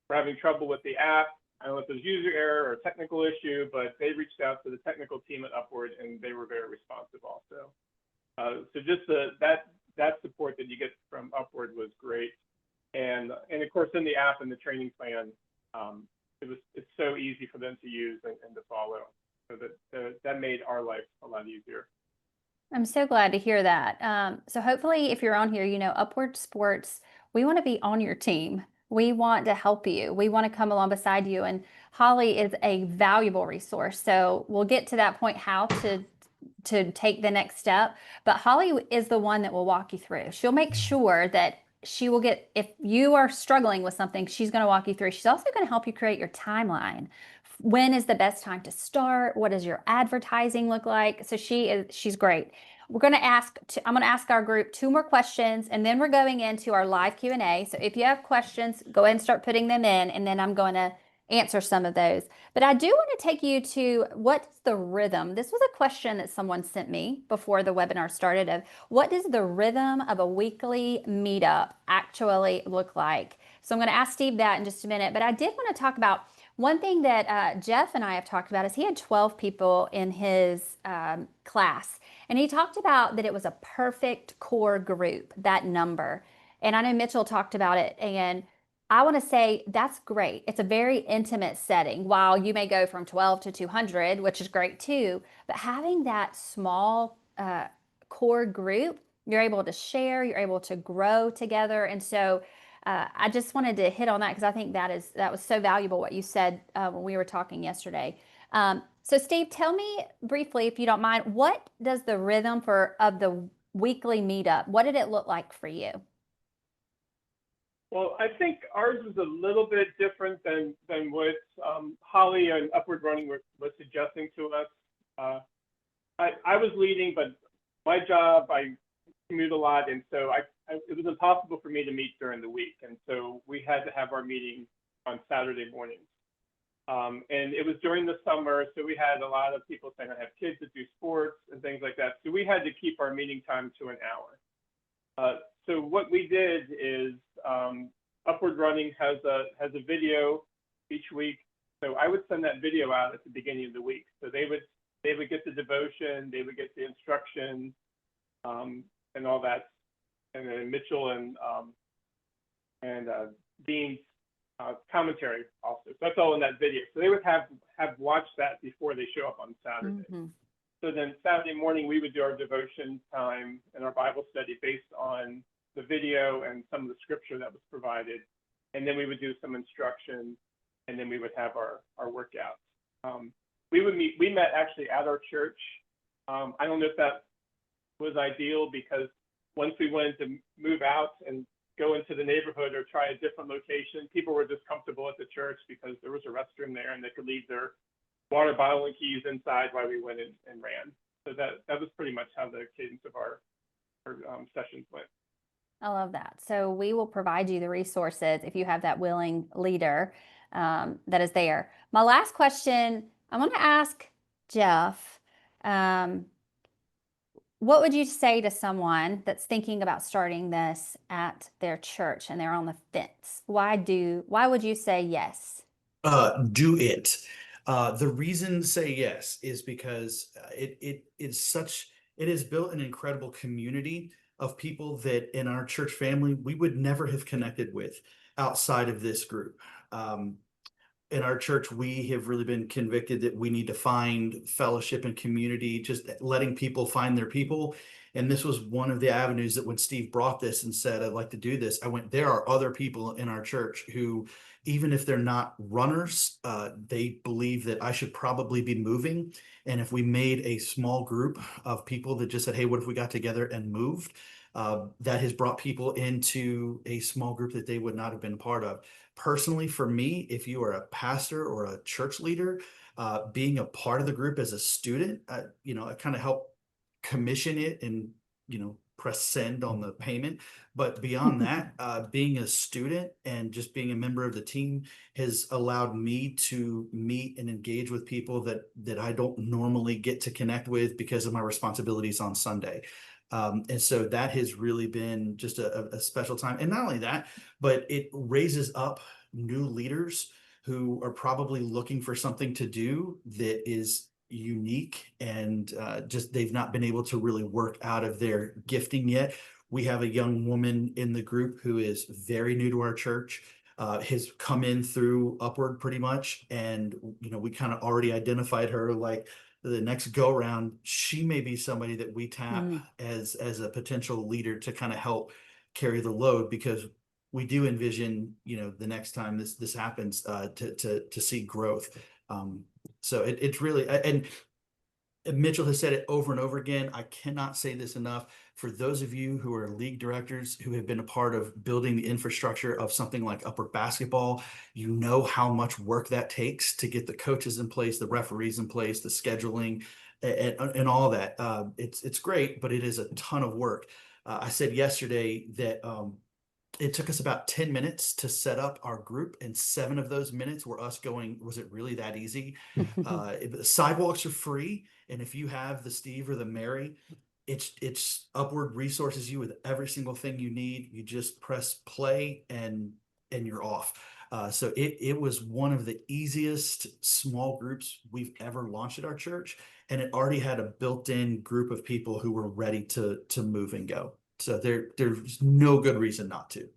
were having trouble with the app. I don't know if it was user error or technical issue, but they reached out to the technical team at Upward, and they were very responsive also. So just that support that you get from Upward was great. And of course, in the app and the training plan, it's so easy for them to use and to follow. So that made our life a lot easier. I'm so glad to hear that. So hopefully if you're on here, you know, Upward Sports, we want to be on your team. We want to help you. We want to come along beside you. And Holly is a valuable resource. So we'll get to that point, how to take the next step. But Holly is the one that will walk you through. She'll make sure that she will get, if you are struggling with something, she's going to walk you through. She's also going to help you create your timeline. When is the best time to start? What does your advertising look like? So she's great. I'm going to ask our group 2 more questions, and then we're going into our live Q&A. So if you have questions, go ahead and start putting them in, and then I'm going to answer some of those. But I do want to take you to, what's the rhythm? This was a question that someone sent me before the webinar started, of what does the rhythm of a weekly meetup actually look like? So I'm going to ask Steve that in just a minute, but I did want to talk about one thing that Jeff and I have talked about. Is he had 12 people in his class, and he talked about that it was a perfect core group, that number. And I know Mitchell talked about it, and I want to say that's great. It's a very intimate setting. While you may go from 12 to 200, which is great too, but having that small core group, you're able to share, you're able to grow together. And so I just wanted to hit on that because I think that was so valuable what you said when we were talking yesterday. So Steve, tell me briefly, if you don't mind, what does the rhythm of the weekly meetup, what did it look like for you? Well, I think ours is a little bit different than what Holly and Upward Running was suggesting to us. I was leading, but my job, I commute a lot, and so it was impossible for me to meet during the week, and so we had to have our meeting on Saturday mornings. And it was during the summer, so we had a lot of people saying I have kids that do sports and things like that. So we had to keep our meeting time to an hour. So what we did is Upward Running has a video each week. So I would send that video out at the beginning of the week. So they would get the devotion, they would get the instruction, and all that, and then Mitchell and Dean's commentary also. So that's all in that video. So they would have watched that before they show up on Saturday. Mm-hmm. So then Saturday morning we would do our devotion time and our Bible study based on the video and some of the scripture that was provided, and then we would do some instruction, and then we would have our workouts. We met actually at our church. I don't know if that was ideal, because once we wanted to move out and go into the neighborhood or try a different location, people were just comfortable at the church because there was a restroom there and they could leave their water bottle and keys inside while we went in and ran. So that was pretty much how the cadence of our sessions went. I love that. So we will provide you the resources if you have that willing leader that is there. My last question, I want to ask Jeff, what would you say to someone that's thinking about starting this at their church and they're on the fence? Why would you say yes? Do it. The reason to say yes is because it has built an incredible community of people that in our church family we would never have connected with outside of this group. In our church, we have really been convicted that we need to find fellowship and community, just letting people find their people. And this was one of the avenues that when Steve brought this and said, I'd like to do this, I went, there are other people in our church who, even if they're not runners, they believe that I should probably be moving. And if we made a small group of people that just said, hey, what if we got together and moved? That has brought people into a small group that they would not have been part of. Personally, for me, if you are a pastor or a church leader, being a part of the group as a student, I kind of help commission it and, press send on the payment. But beyond that, being a student and just being a member of the team has allowed me to meet and engage with people that I don't normally get to connect with because of my responsibilities on Sunday. And so that has really been just a special time. And not only that, but it raises up new leaders who are probably looking for something to do that is unique and just they've not been able to really work out of their gifting yet. We have a young woman in the group who is very new to our church, has come in through Upward pretty much, and we kind of already identified her like the next go round. She may be somebody that we tap as a potential leader to kind of help carry the load, because we do envision, the next time this happens, to see growth. So it's really, and Mitchell has said it over and over again. I cannot say this enough. For those of you who are league directors who have been a part of building the infrastructure of something like Upward basketball, you know how much work that takes to get the coaches in place, the referees in place, the scheduling, and all that. It's great, but it is a ton of work. I said yesterday that it took us about 10 minutes to set up our group, and 7 of those minutes were us going, was it really that easy? The sidewalks are free, and if you have the Steve or the Mary, it's Upward resources you with every single thing you need. You just press play and you're off. So it was one of the easiest small groups we've ever launched at our church, and it already had a built-in group of people who were ready to move and go. So there's no good reason not to.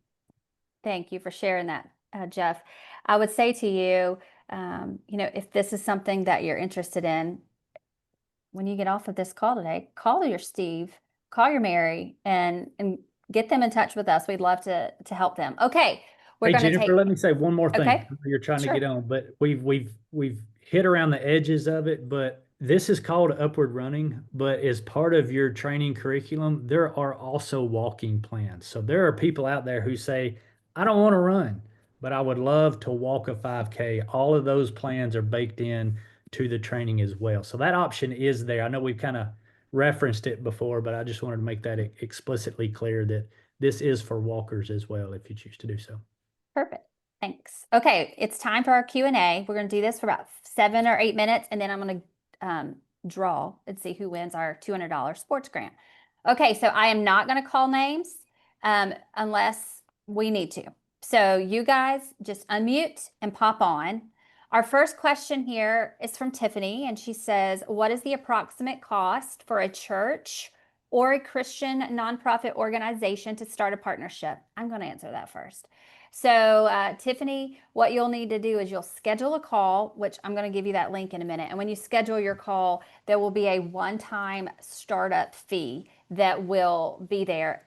Thank you for sharing that, Jeff. I would say to you, if this is something that you're interested in, when you get off of this call today, call your Steve, call your Mary, and get them in touch with us. We'd love to help them. Okay, we're Hey, going to Jennifer, take. let me say one more thing. Okay. You're trying Sure. to get on, but we've hit around the edges of it, but this is called Upward Running, but as part of your training curriculum, there are also walking plans. So there are people out there who say, I don't want to run, but I would love to walk a 5K. All of those plans are baked in to the training as well. So that option is there. I know we've kind of referenced it before, but I just wanted to make that explicitly clear that this is for walkers as well, if you choose to do so. Perfect. Thanks. Okay, it's time for our Q&A. We're going to do this for about 7 or 8 minutes, and then I'm going to draw and see who wins our $200 sports grant. Okay, so I am not going to call names unless we need to. So you guys just unmute and pop on. Our first question here is from Tiffany, and she says, what is the approximate cost for a church or a Christian nonprofit organization to start a partnership? I'm going to answer that first. So Tiffany, what you'll need to do is you'll schedule a call, which I'm going to give you that link in a minute. And when you schedule your call, there will be a one-time startup fee that will be there.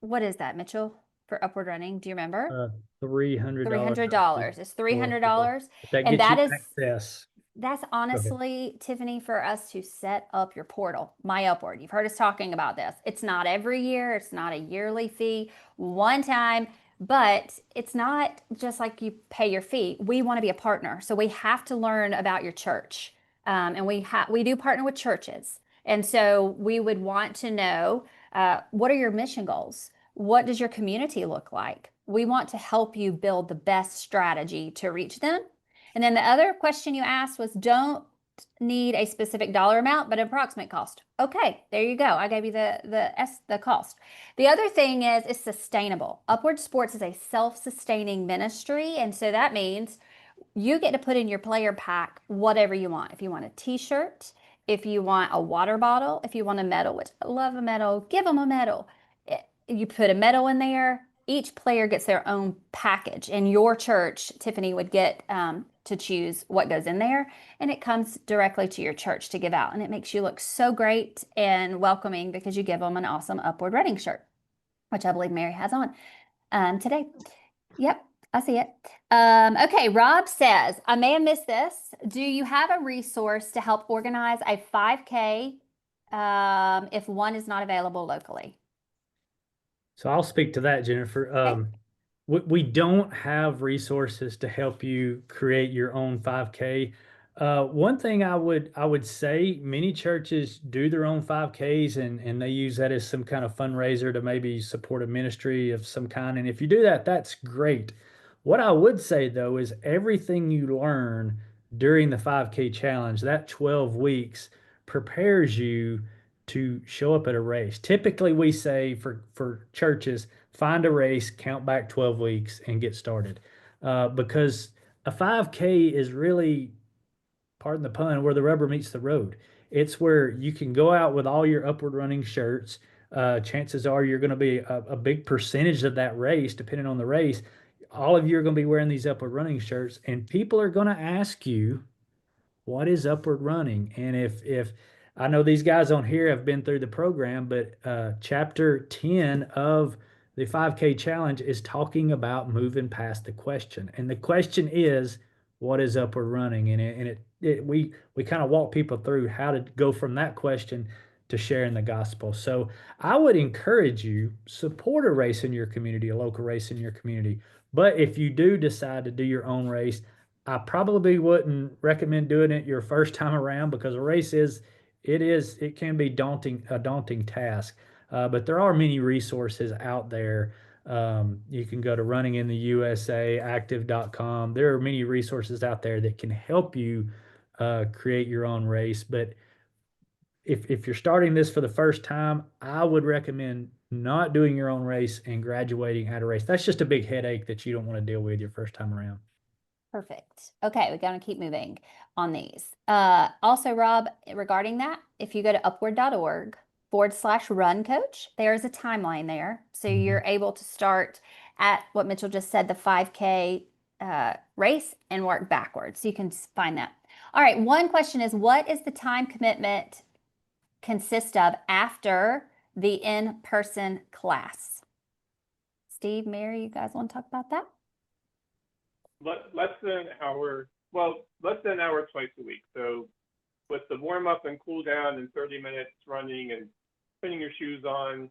What is that, Mitchell, for Upward Running? Do you remember? $300. $300. It's $300. That And gets that you is access. That's honestly, Tiffany, for us to set up your portal, My Upward. You've heard us talking about this. It's not every year. It's not a yearly fee, one time, but it's not just like you pay your fee. We want to be a partner. So we have to learn about your church. And we do partner with churches. And so we would want to know, what are your mission goals? What does your community look like? We want to help you build the best strategy to reach them. And then the other question you asked was, don't need a specific dollar amount, but approximate cost. Okay, there you go. I gave you the cost. The other thing is it's sustainable. Upward Sports is a self-sustaining ministry, and so that means you get to put in your player pack whatever you want. If you want a t-shirt, if you want a water bottle, if you want a medal, which I love a medal, give them a medal. You put a medal in there. Each player gets their own package, and your church, Tiffany, would get to choose what goes in there, and it comes directly to your church to give out, and it makes you look so great and welcoming because you give them an awesome Upward Running shirt, which I believe Mary has on today. Yep, I see it. Okay, Rob says, I may have missed this. Do you have a resource to help organize a 5K if one is not available locally? So I'll speak to that, Jennifer. Okay. We don't have resources to help you create your own 5K. One thing I would say, many churches do their own 5Ks and they use that as some kind of fundraiser to maybe support a ministry of some kind. And if you do that, that's great. What I would say though is everything you learn during the 5K challenge, that 12 weeks prepares you to show up at a race. Typically, we say for churches, find a race, count back 12 weeks, and get started. Because a 5K is really, pardon the pun, where the rubber meets the road. It's where you can go out with all your upward running shirts. Chances are you're going to be a big percentage of that race, depending on the race. All of you are going to be wearing these upward running shirts, and people are going to ask you, what is upward running? And if I know these guys on here have been through the program, but chapter 10 of the 5K challenge is talking about moving past the question. And the question is, what is upward running? We kind of walk people through how to go from that question to sharing the gospel. So I would encourage you, support a race in your community, a local race in your community. But if you do decide to do your own race, I probably wouldn't recommend doing it your first time around, because a race it can be a daunting task. But there are many resources out there. You can go to Running in the USA, active.com. There are many resources out there that can help you create your own race. But if you're starting this for the first time, I would recommend not doing your own race and graduating at a race. That's just a big headache that you don't want to deal with your first time around. Perfect. Okay, we're going to keep moving on these. Also, Rob, regarding that, if you go to upward.org/run coach, there is a timeline there. So you're able to start at what Mitchell just said, the 5K race, and work backwards. So you can find that. All right, one question is, what is the time commitment consist of after the in-person class? Steve, Mary, you guys want to talk about that? Less than an hour. Well, less than an hour twice a week. So with the warm up and cool down and 30 minutes running and putting your shoes on.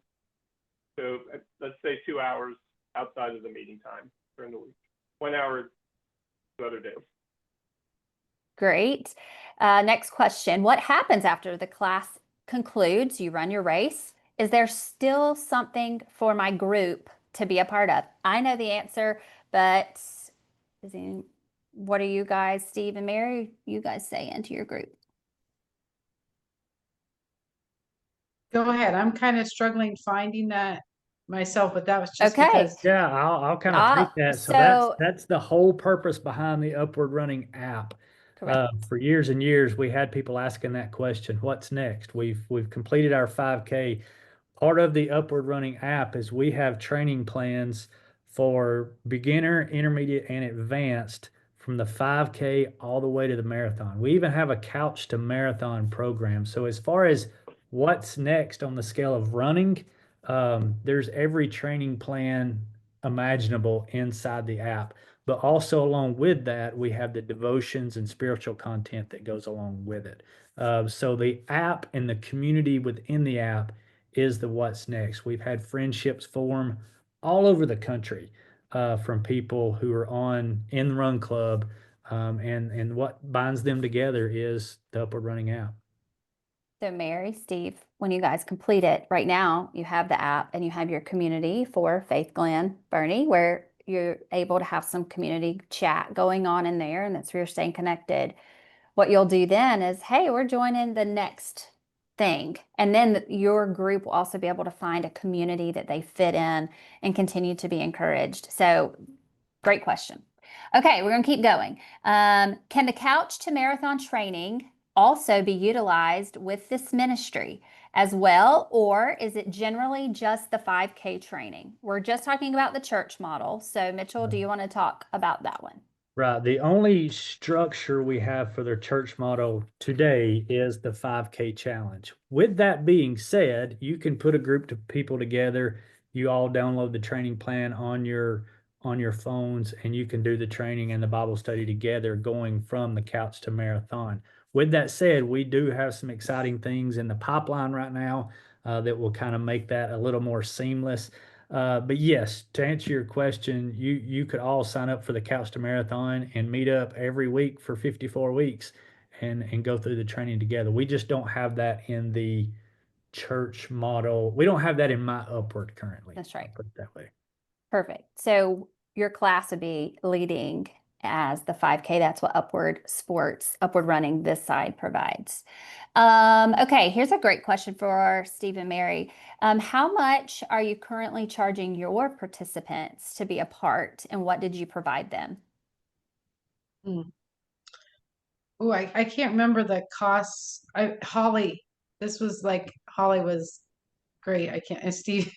So let's say 2 hours outside of the meeting time during the week. 1 hour the other day. Great. Next question. What happens after the class concludes? You run your race. Is there still something for my group to be a part of? I know the answer, but what are you guys, Steve and Mary, you guys say into your group? Go ahead. I'm kind of struggling finding that myself, but that was just Okay. because Yeah, I'll kind of Ah, take that. So that's the whole purpose behind the Upward Running app. Correct. For years and years, we had people asking that question, what's next? We've completed our 5K. Part of the Upward Running app is we have training plans for beginner, intermediate, and advanced from the 5K all the way to the marathon. We even have a couch to marathon program. So as far as what's next on the scale of running, there's every training plan imaginable inside the app. But also along with that, we have the devotions and spiritual content that goes along with it. So the app and the community within the app is the what's next. We've had friendships form all over the country from people who are in the Run Club, and what binds them together is the Upward Running app. So Mary, Steve, when you guys complete it, right now you have the app and you have your community for Faith Glen Bernie, where you're able to have some community chat going on in there, and that's where you're staying connected. What you'll do then is, hey, we're joining the next thing. And then your group will also be able to find a community that they fit in and continue to be encouraged. So great question. Okay, we're going to keep going. Can the couch to marathon training also be utilized with this ministry as well, or is it generally just the 5K training? We're just talking about the church model. So Mitchell, do you want to talk about that one? Right. The only structure we have for their church model today is the 5K challenge. With that being said, you can put a group of people together. You all download the training plan on your phones, and you can do the training and the Bible study together going from the couch to marathon. With that said, we do have some exciting things in the pipeline right now that will kind of make that a little more seamless. But yes, to answer your question, you could all sign up for the Couch to Marathon and meet up every week for 54 weeks and go through the training together. We just don't have that in the church model. We don't have that in my Upward currently. That's right. I'll put it that way. Perfect. So your class would be leading as the 5K. That's what Upward Sports, Upward Running this side provides. Okay, here's a great question for Steve and Mary. How much are you currently charging your participants to be a part, and what did you provide them? Oh, I can't remember the costs. Holly, this was like Holly was great. I can't, and Steve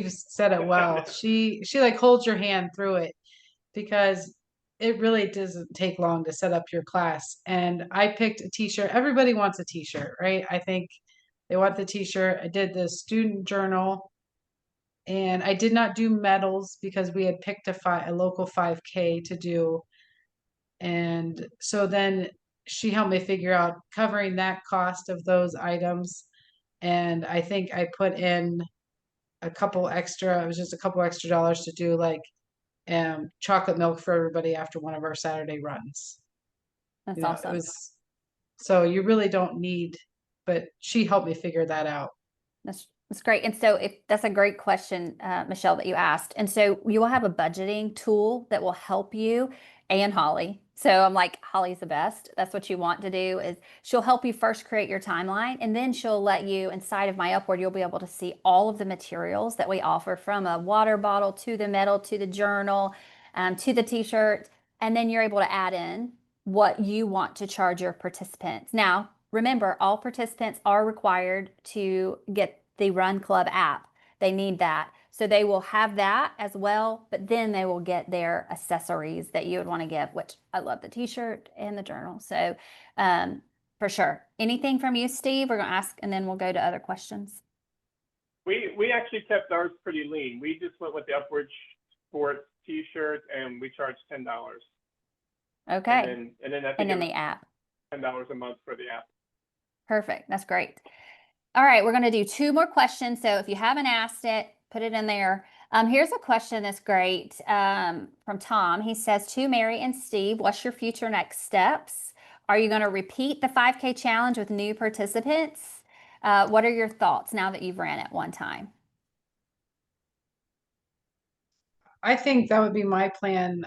said it well. She like holds your hand through it because it really doesn't take long to set up your class. And I picked a t-shirt. Everybody wants a t-shirt, right? I think they want the t-shirt. I did the student journal, and I did not do medals because we had picked a local 5K to do. And so then she helped me figure out covering that cost of those items. And I think I put in it was just a couple extra dollars to do like chocolate milk for everybody after one of our Saturday runs. That's You know, awesome. so you really don't need, but she helped me figure that out. That's great. And so if that's a great question, Michelle, that you asked. And so you will have a budgeting tool that will help you and Holly. So I'm like, Holly's the best. That's what you want to do is she'll help you first create your timeline, and then she'll let you inside of My Upward, you'll be able to see all of the materials that we offer, from a water bottle to the medal, to the journal, to the t-shirt. And then you're able to add in what you want to charge your participants. Now, remember, all participants are required to get the Run Club app. They need that. So they will have that as well, but then they will get their accessories that you would want to give, which I love the t-shirt and the journal. So for sure. Anything from you, Steve? We're going to ask, and then we'll go to other questions. We actually kept ours pretty lean. We just went with the Upward Sports t-shirt, and we charged $10. Okay. And then I think And then it was the app. $10 a month for the app. Perfect. That's great. All right, we're going to do 2 more questions. So if you haven't asked it, put it in there. Here's a question that's great from Tom. He says, to Mary and Steve, what's your future next steps? Are you going to repeat the 5K challenge with new participants? What are your thoughts now that you've ran it one time? I think that would be my plan,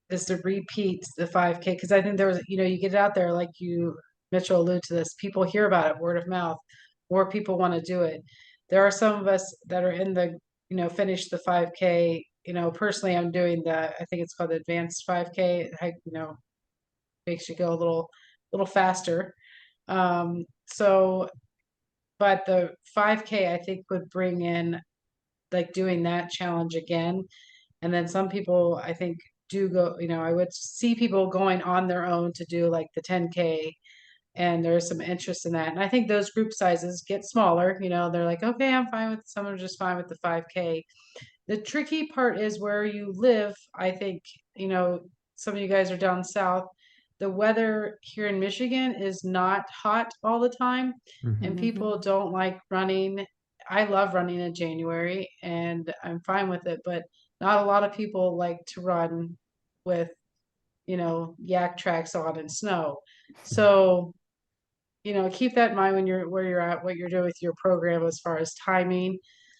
is to repeat the 5K, because I think there was, you get it out there, like Mitchell alluded to this, people hear about it, word of mouth, more people want to do it. There are some of us that are in the, finish the 5K. Personally, I'm doing I think it's called the advanced 5K. Makes you go a little faster. So, but the 5K I think would bring in like doing that challenge again. And then some people I think do go, I would see people going on their own to do like the 10K, and there's some interest in that. And I think those group sizes get smaller, they're like, okay, I'm fine with, some are just fine with the 5K. The tricky part is where you live. I think, some of you guys are down south. The weather here in Michigan is not hot all the time, and people don't like running. I love running in January and I'm fine with it, but not a lot of people like to run with, yak tracks on and snow. So, keep that in mind when where you're at, what you're doing with your program as far as timing.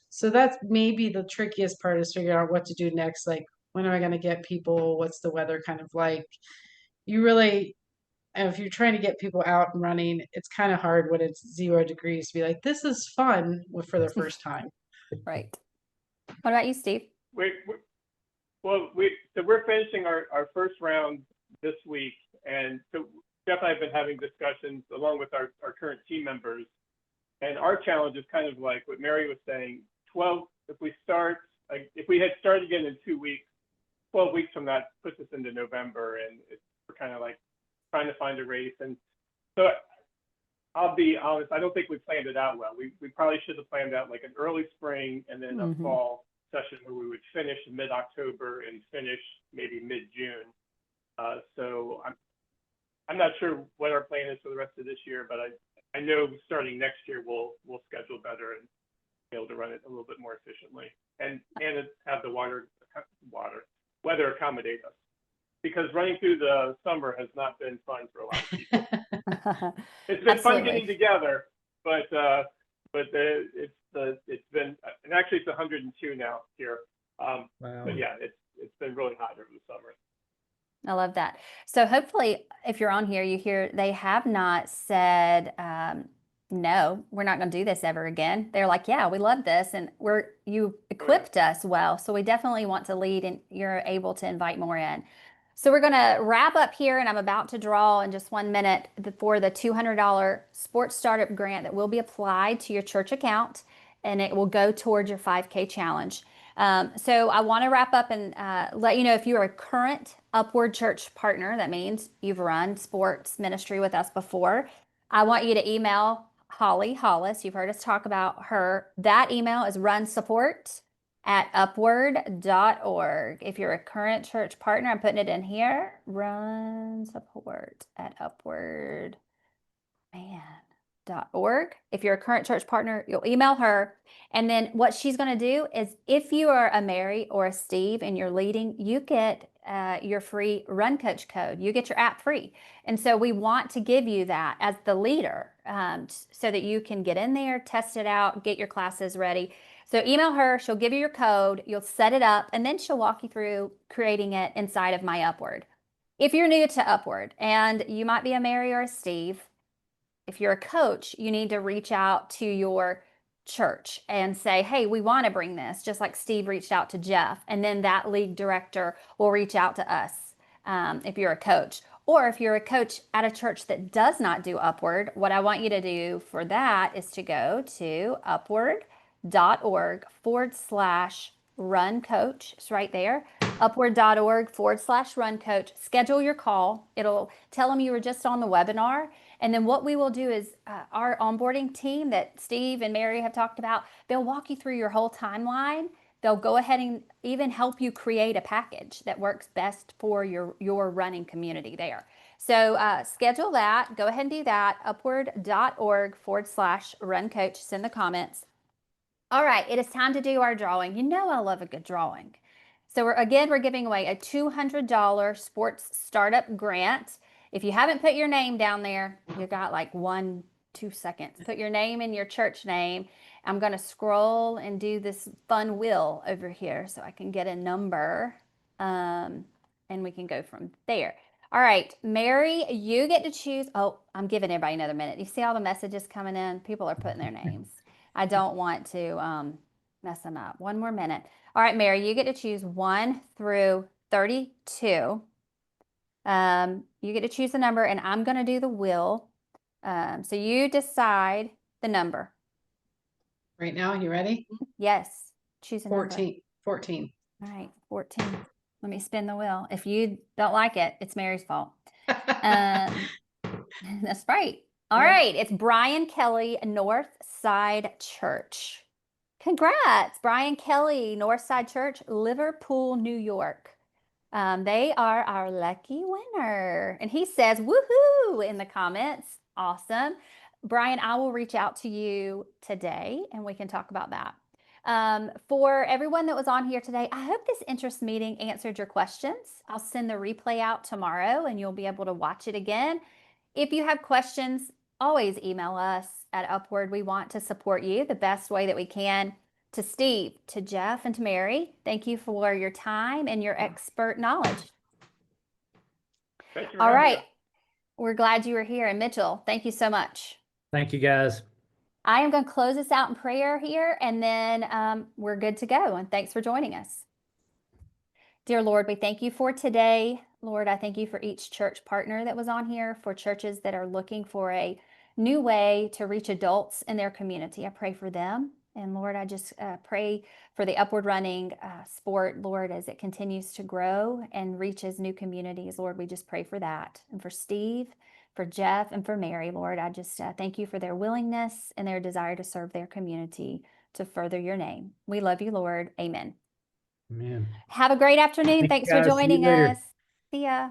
So that's maybe the trickiest part, is figuring out what to do next. Like, when am I going to get people? What's the weather kind of like? And if you're trying to get people out and running, it's kind of hard when it's 0 degrees to be like, this is fun for the first time. Right. What about you, Steve? So we're finishing our first round this week, and so Jeff and I have been having discussions along with our current team members, and our challenge is kind of like what Mary was saying. If we had started again in 2 weeks, 12 weeks from that puts us into November, and we're kind of like trying to find a race. And so I'll be honest, I don't think we planned it out well. We probably should have planned out like an early spring and then a fall session where we would finish mid-October and finish maybe mid-June. So I'm not sure what our plan is for the rest of this year, but I know starting next year we'll schedule better and be able to run it a little bit more efficiently and have the weather accommodate us. because running through the summer has not been fun for a lot of people. It's been fun getting Absolutely. together, but it's been, and actually it's 102 now here. Wow. But yeah, it's been really hot over the summer. I love that. So hopefully, if you're on here, you hear they have not said, no, we're not going to do this ever again. They're like, yeah, we love this, and you equipped us well. So we definitely want to lead, and you're able to invite more in. So we're going to wrap up here, and I'm about to draw in just 1 minute for the $200 sports startup grant that will be applied to your church account, and it will go towards your 5K challenge. So I want to wrap up and let you know, if you are a current Upward Church partner, that means you've run sports ministry with us before, I want you to email Holly Hollis. You've heard us talk about her. That email is runsupport@upward.org. If you're a current church partner, I'm putting it in here, runsupport@upward. Man.org. If you're a current church partner, you'll email her. And then what she's going to do is, if you are a Mary or a Steve and you're leading, you get your free Run Coach code. You get your app free. And so we want to give you that as the leader, so that you can get in there, test it out, get your classes ready. So email her, she'll give you your code, you'll set it up, and then she'll walk you through creating it inside of My Upward. If you're new to Upward and you might be a Mary or a Steve, if you're a coach, you need to reach out to your church and say, hey, we want to bring this, just like Steve reached out to Jeff. And then that league director will reach out to us, if you're a coach. Or if you're a coach at a church that does not do Upward, what I want you to do for that is to go to upward.org/run coach. It's right there. Upward.org/run coach. Schedule your call. It'll tell them you were just on the webinar. And then what we will do is our onboarding team that Steve and Mary have talked about, they'll walk you through your whole timeline. They'll go ahead and even help you create a package that works best for your running community there. So schedule that. Go ahead and do that. Upward.org/run coach. Send the comments. All right, it is time to do our drawing. You know I love a good drawing. So we're giving away a $200 sports startup grant. If you haven't put your name down there, you got like 1-2 seconds. Put your name and your church name. I'm going to scroll and do this fun wheel over here so I can get a number, and we can go from there. All right, Mary, you get to choose. Oh, I'm giving everybody another minute. You see all the messages coming in? People are putting their names. I don't want to mess them up. 1 more minute. All right, Mary, you get to choose 1 through 32. You get to choose a number, and I'm going to do the wheel. So you decide the number. Right now, you ready? Yes, choose a number. 14. All right, 14. Let me spin the wheel. If you don't like it, it's Mary's fault. That's right. All Yeah. right, it's Brian Kelly, Northside Church. Congrats, Brian Kelly, Northside Church, Liverpool, New York. They are our lucky winner. And he says, woohoo, in the comments. Awesome. Brian, I will reach out to you today and we can talk about that. For everyone that was on here today, I hope this interest meeting answered your questions. I'll send the replay out tomorrow and you'll be able to watch it again. If you have questions, always email us at Upward. We want to support you the best way that we can. To Steve, to Jeff, and to Mary, thank you for your time and your expert knowledge. Thank you for All having right. us. We're glad you were here. And Mitchell, thank you so much. Thank you, guys. I am going to close this out in prayer here, and then we're good to go. And thanks for joining us. Dear Lord, we thank you for today. Lord, I thank you for each church partner that was on here, for churches that are looking for a new way to reach adults in their community. I pray for them. And Lord, I just pray for the Upward running sport, Lord, as it continues to grow and reaches new communities. Lord, we just pray for that. And for Steve, for Jeff, and for Mary, Lord, I just thank you for their willingness and their desire to serve their community to further your name. We love you, Lord. Amen. Amen. Have a great afternoon. Thank Thanks you, for guys. See you joining later. us. See ya.